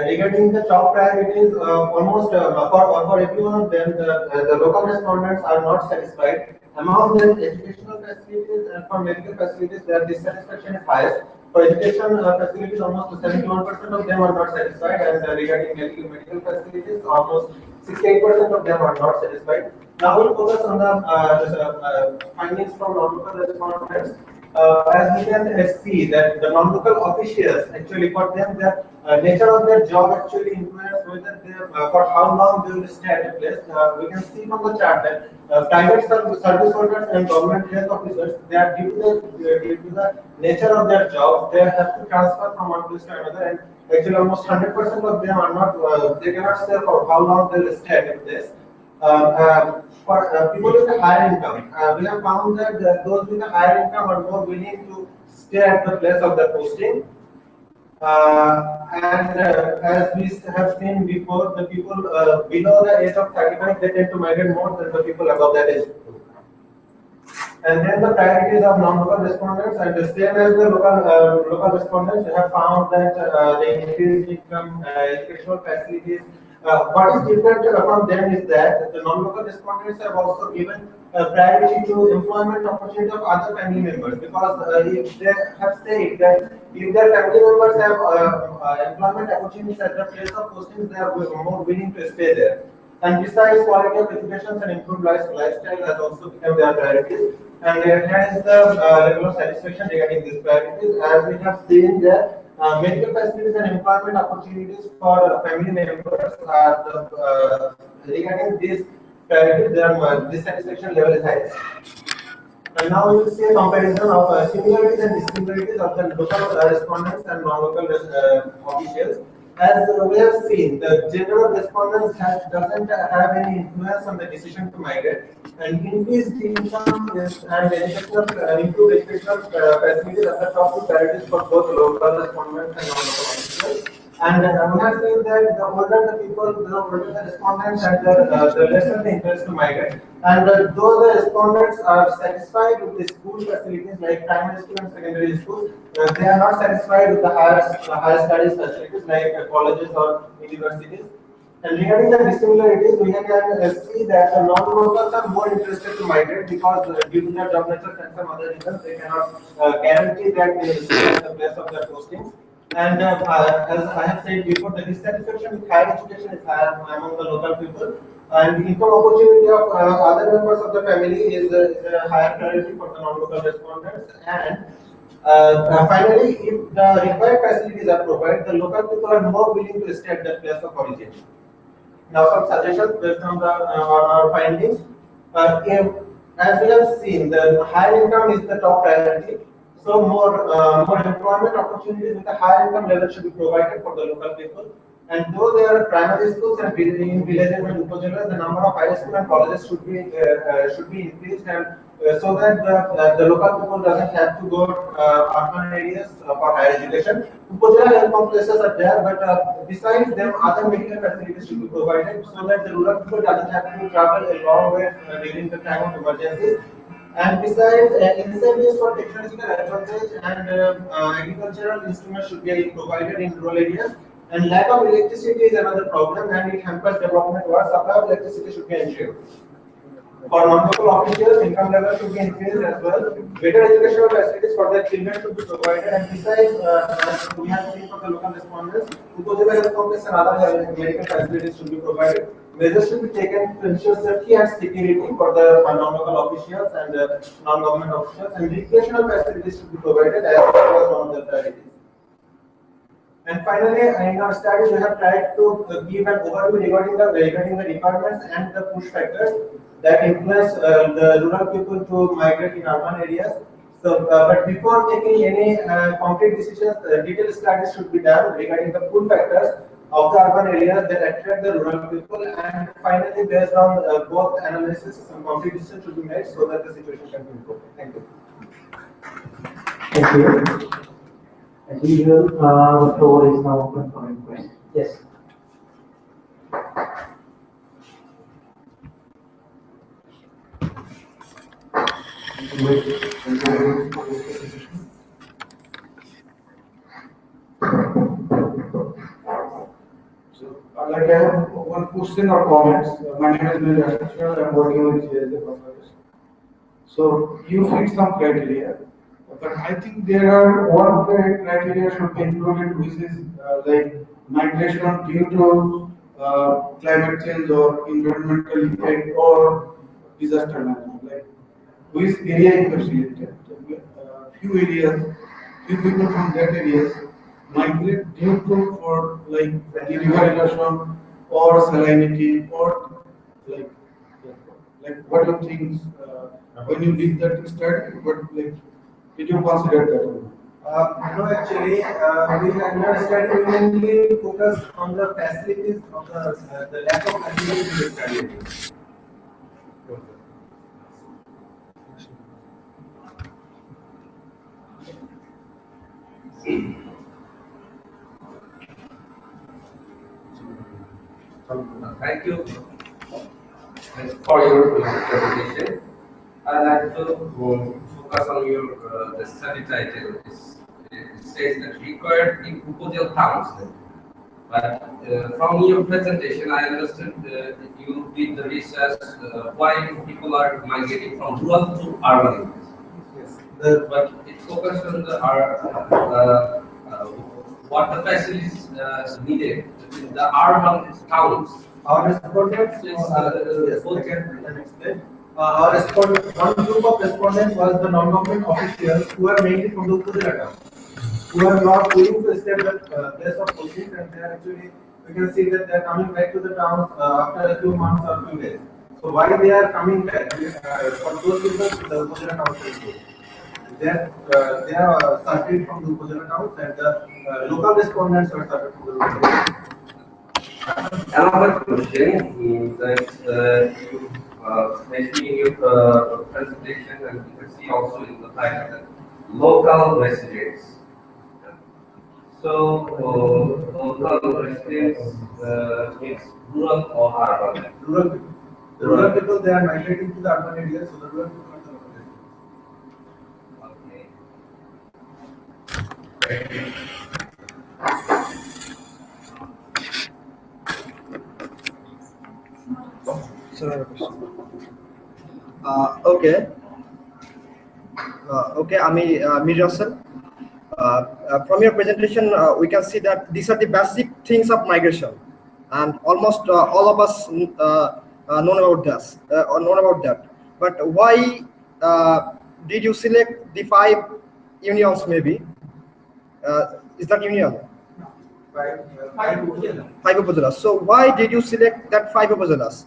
regarding the top priorities, almost for every one of them, the local respondents are not satisfied. Among the educational facilities and for medical facilities, their dissatisfaction is highest. For education facilities, almost 71% of them are not satisfied, and regarding medical facilities, almost 68% of them are not satisfied. Now we'll focus on the findings from non-local respondents. As we can see that the non-local officials, actually for them, the nature of their job actually influence whether they for how long they will stay at a place. We can see from the chart that private service workers and government health officers, they are due to the nature of their job, they have to transfer from one place to another, and actually almost 100% of them are not, they cannot say for how long they will stay at a place. For people with a higher income, we have found that those with a higher income are more willing to stay at the place of their posting. As we have seen before, the people below the age of 35, they tend to migrate more than the people above that age. And then the priorities of non-local respondents, and the same as the local respondents, we have found that the increased income, educational facilities. What is different from them is that the non-local respondents have also given priority to employment opportunity of other family members, because if they have said that if their family members have employment opportunities at the place of postings, they are more willing to stay there. And besides, quality of education and improved lifestyle has also become their priorities. And here is the level of satisfaction regarding these priorities. As we have seen that medical facilities and employment opportunities for family members are regarding these priorities, their dissatisfaction level is highest. And now we will see a comparison of similarities and dissimilarities of the local respondents and non-local officials. As we have seen, the general respondents doesn't have any influence on the decision to migrate, and increased income and improved educational facilities are the top two priorities for both local respondents and non-local officials. And we have seen that the older the people, the older the respondents, and the lesser the interest to migrate. And though the respondents are satisfied with the school facilities like primary school and secondary schools, they are not satisfied with the higher studies facilities like colleges or universities. And regarding the dissimilarities, we can see that the non-locals are more interested to migrate because due to their job nature and some other reasons, they cannot guarantee that they will stay at the place of their postings. And as I have said before, the dissatisfaction with higher education is higher among the local people, and the income opportunity of other members of the family is a higher priority for the non-local respondents. And finally, if the required facilities are provided, the local people are more willing to stay at their place of origin. Now, some suggestions based on our findings. As we have seen, the higher income is the top priority. So more employment opportunities with a higher income level should be provided for the local people. And though there are primary schools and in villages and upazilas, the number of high school and colleges should be increased, and so that the local people doesn't have to go urban areas for higher education. Upazila health complexes are there, but besides them, other medical facilities should be provided so that the rural people doesn't have to travel a long way during the time of emergencies. And besides, incentives for technological advantage and agricultural instruments should be provided in rural areas. And lack of electricity is another problem, and it hampers development work. Supply of electricity should be ensured. For non-local officials, income level should be increased as well. Better educational facilities for their children should be provided. And besides, we have seen from the local respondents, Upazila health complex and other medical facilities should be provided. Measures should be taken to ensure safety and security for the non-local officials and non-government officials, and recreational facilities should be provided as one of the priorities. And finally, in our studies, we have tried to give an overview regarding the requirements and the push factors that influence the rural people to migrate in urban areas. So, but before taking any concrete decisions, detailed studies should be done regarding the pull factors of the urban areas that attract the rural people, and finally, based on both analysis, some concrete decisions should be made so that the situation can be improved. Thank you. Thank you. As usual, the floor is now open for any questions. Yes. like I have one question or comments. My name is Mr. Ashwin. I'm working with GSA Conservation. So you fit some criteria, but I think there are one criteria should be included, which is like migration due to climate change or environmental effect or disaster management. Like which area you have selected? Few areas, few people from that areas migrate due to for like river erosion or salinity or like what do you think when you did that study? What like did you consider that? No, actually, we in our study we mainly focus on the facilities of the lack of facilities in the study. Thank you for your presentation. I'd like to focus on your the study title. It says that required in proposal towns. But from your presentation, I understood you did the research why people are migrating from rural to urban. Yes. But it focuses on the what the facilities needed in the urban towns. Our respondents, Yes, yes, both- I can explain. Our one group of respondents was the non-government officials who are mainly from the Upazila town, who are not willing to stay at the place of posting, and they are actually, we can see that they are coming back to the town after a few months or few days. So why they are coming back? For those people, the Upazila town is good. They are started from the Upazila towns, and the local respondents are started from the local towns. Another question is that you mentioned in your presentation, and you can see also in the title that local residents. So, local residents means rural or urban? Rural people. The rural people, they are migrating to the urban areas, so the rural people are the local residents. Okay. Thank you. So I have a question. Okay. Okay, Ami Mirasal. From your presentation, we can see that these are the basic things of migration, and almost all of us known about this, or known about that. But why did you select the 5 unions? Maybe is that union? Five upazilas. So why did you select that 5 upazilas?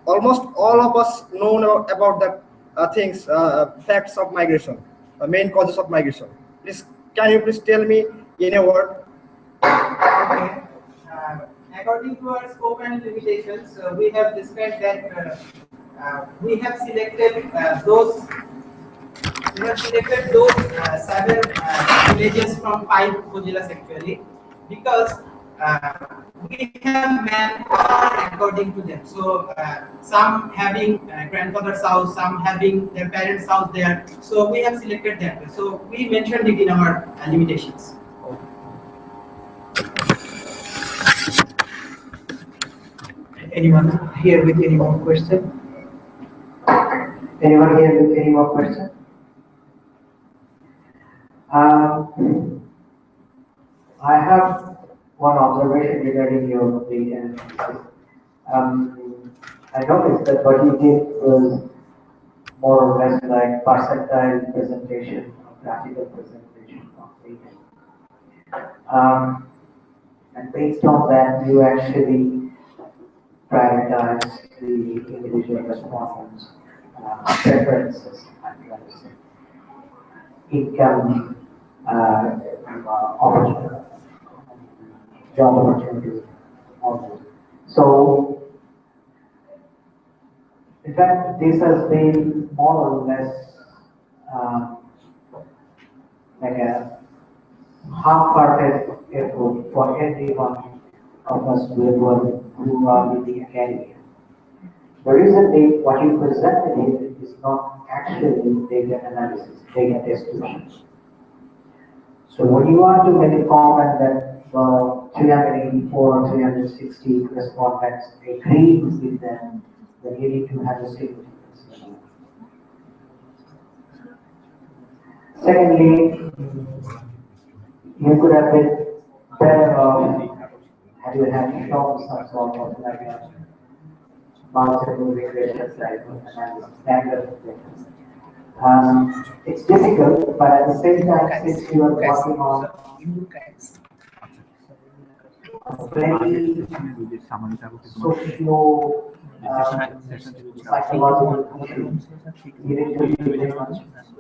Almost all of us know about that things, facts of migration, main causes of migration. Please, can you please tell me in a word? Okay. According to our scope and limitations, we have described that we have selected those. We have selected those 7 villages from 5 upazilas actually, because we have manpower according to them. So some having grandfather's house, some having their parents' house there. So we have selected that way. So we mentioned it in our limitations. Anyone here with any more question? Anyone here with any more question? I have one observation regarding your data. I noticed that what you did was more or less like percentile presentation, graphical presentation of data. And based on that, you actually prioritize the individual respondents, preferences, and income, opportunity, job opportunities, also. So, in fact, this has been more or less like a half-hearted effort for everyone of us who are in the academia. The reason what you presented here is not actually data analysis, data estimation. So when you want to make a comment that about 384 or 360 respondents agreed with them that you need to have a significance. Secondly, you could have been better off had you had shown some sort of like a multiple regression cycle analysis, standard things. It's difficult, but at the same time, since you are working on very socio psychological issues, you need to be very much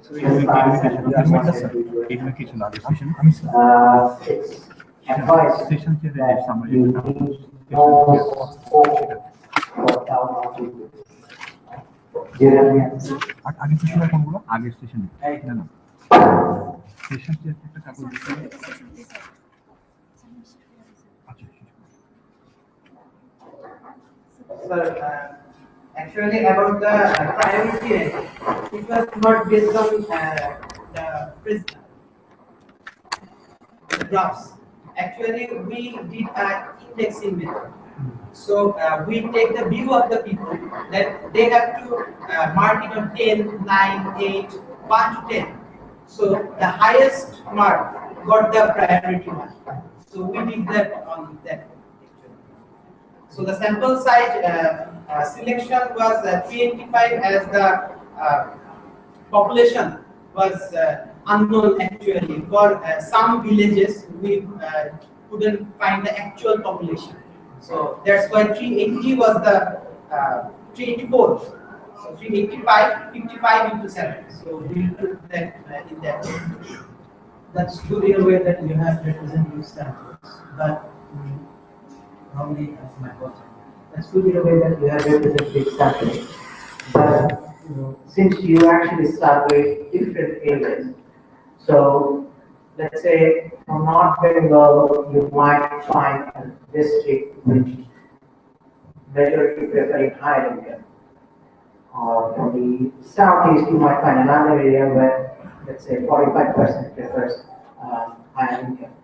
precise and it's advice that you need more support for down. আগের সেশনে কোনগুলো আগের সেশনে না না session কি একটা কাগজ দিতে Sir, actually about the priority ranking, it was not based on the graphs. Actually, we did an indexing method. So we take the view of the people that they have to mark it on 10, 9, 8, 1 to 10. So the highest mark got the priority mark. So we did that on that. So the sample size selection was 385 as the population was unknown actually. For some villages, we couldn't find the actual population. So that's why 380 was the 384. So 385, 55 into 7. So we put that in that. That's good in a way that you have representative samples, but normally that's my question. That's good in a way that you have representative samples, but since you actually survey different areas, so let's say from North Bengal, you might find a district which majority preferring higher income. Or from the southeast, you might find another area where, let's say, 45% prefers higher income.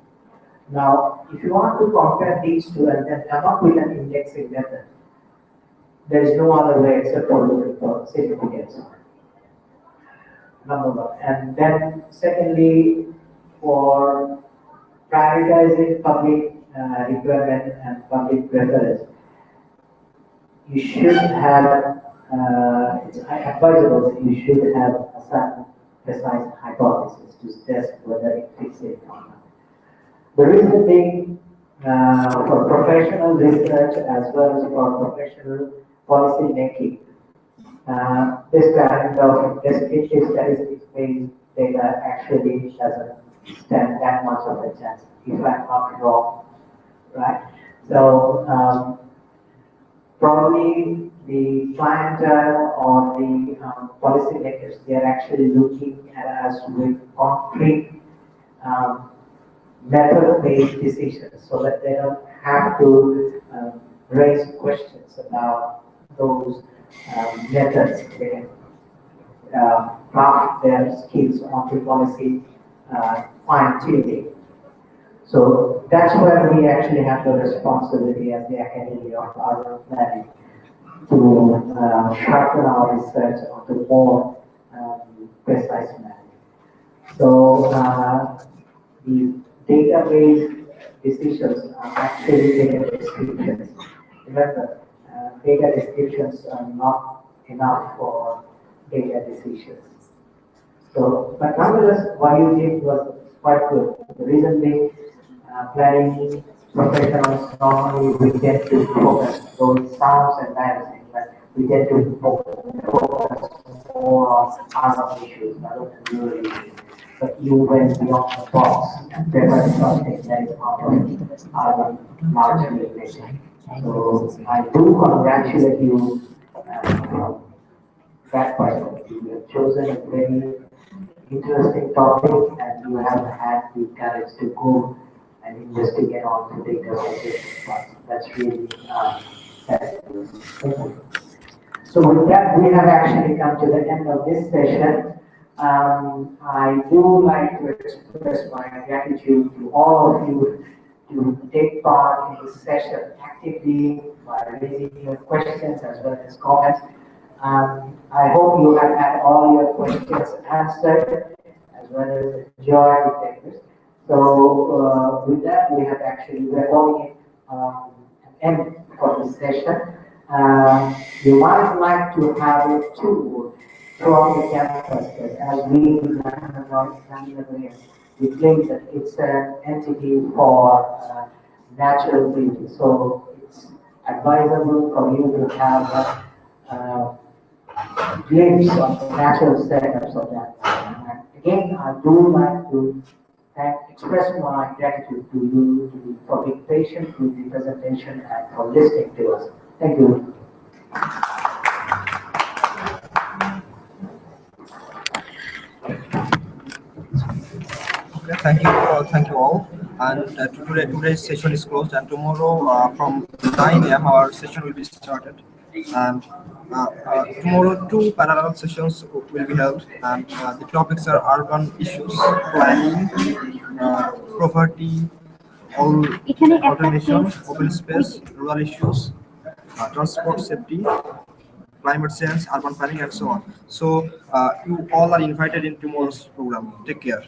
Now, if you want to compare these two and then come up with an indexing method, there is no other way except for looking for significance. Number one. And then secondly, for prioritizing public requirement and public preference, you should have, it's advisable that you should have a certain precise hypothesis to test whether it fits it or not. The reason being, for professional research as well as for professional policy making, this kind of descriptive statistics-based data actually doesn't stand that much of a chance, if I'm not wrong, right? So probably the clientele or the policymakers, they are actually looking at us with concrete method-based decisions so that they don't have to raise questions about those methods. They can craft their skills onto policy fine-tuning. So that's where we actually have the responsibility as the Academy of Urban Planning to sharpen our research onto more precise manner. So the database decisions are actually data descriptions. Remember, data descriptions are not enough for data decisions. So, but nonetheless, what you did was quite good. The reason being, planning professionals normally we tend to focus, though it sounds embarrassing, but we tend to focus more on other issues rather than rural issues. But you went beyond the box and there was something that is out of our marginal relation. So I do congratulate you that person. You have chosen a very interesting topic and you have had the courage to go and investigate on the data science. That's really so with that, we have actually come to the end of this session. I do like to express my gratitude to all of you to take part in this session actively by raising your questions as well as comments. I hope you have had all your questions answered as well as enjoyed the papers. So with that, we are calling it an end for this session. You might like to have a tour from the campus, but as we claim that it's an entity for natural beauty. So it's advisable for you to have a glimpse of the natural setups of that. And again, I do like to express my gratitude to you for being patient with the presentation and for listening to us. Thank you. Okay, thank you all. And today's session is closed, and tomorrow from 9 a.m. our session will be started. And tomorrow 2 parallel sessions will be held, and the topics are urban issues, planning, poverty, automation, open space, rural issues, transport safety, climate change, urban planning, and so on. So you all are invited in tomorrow's program. Take care.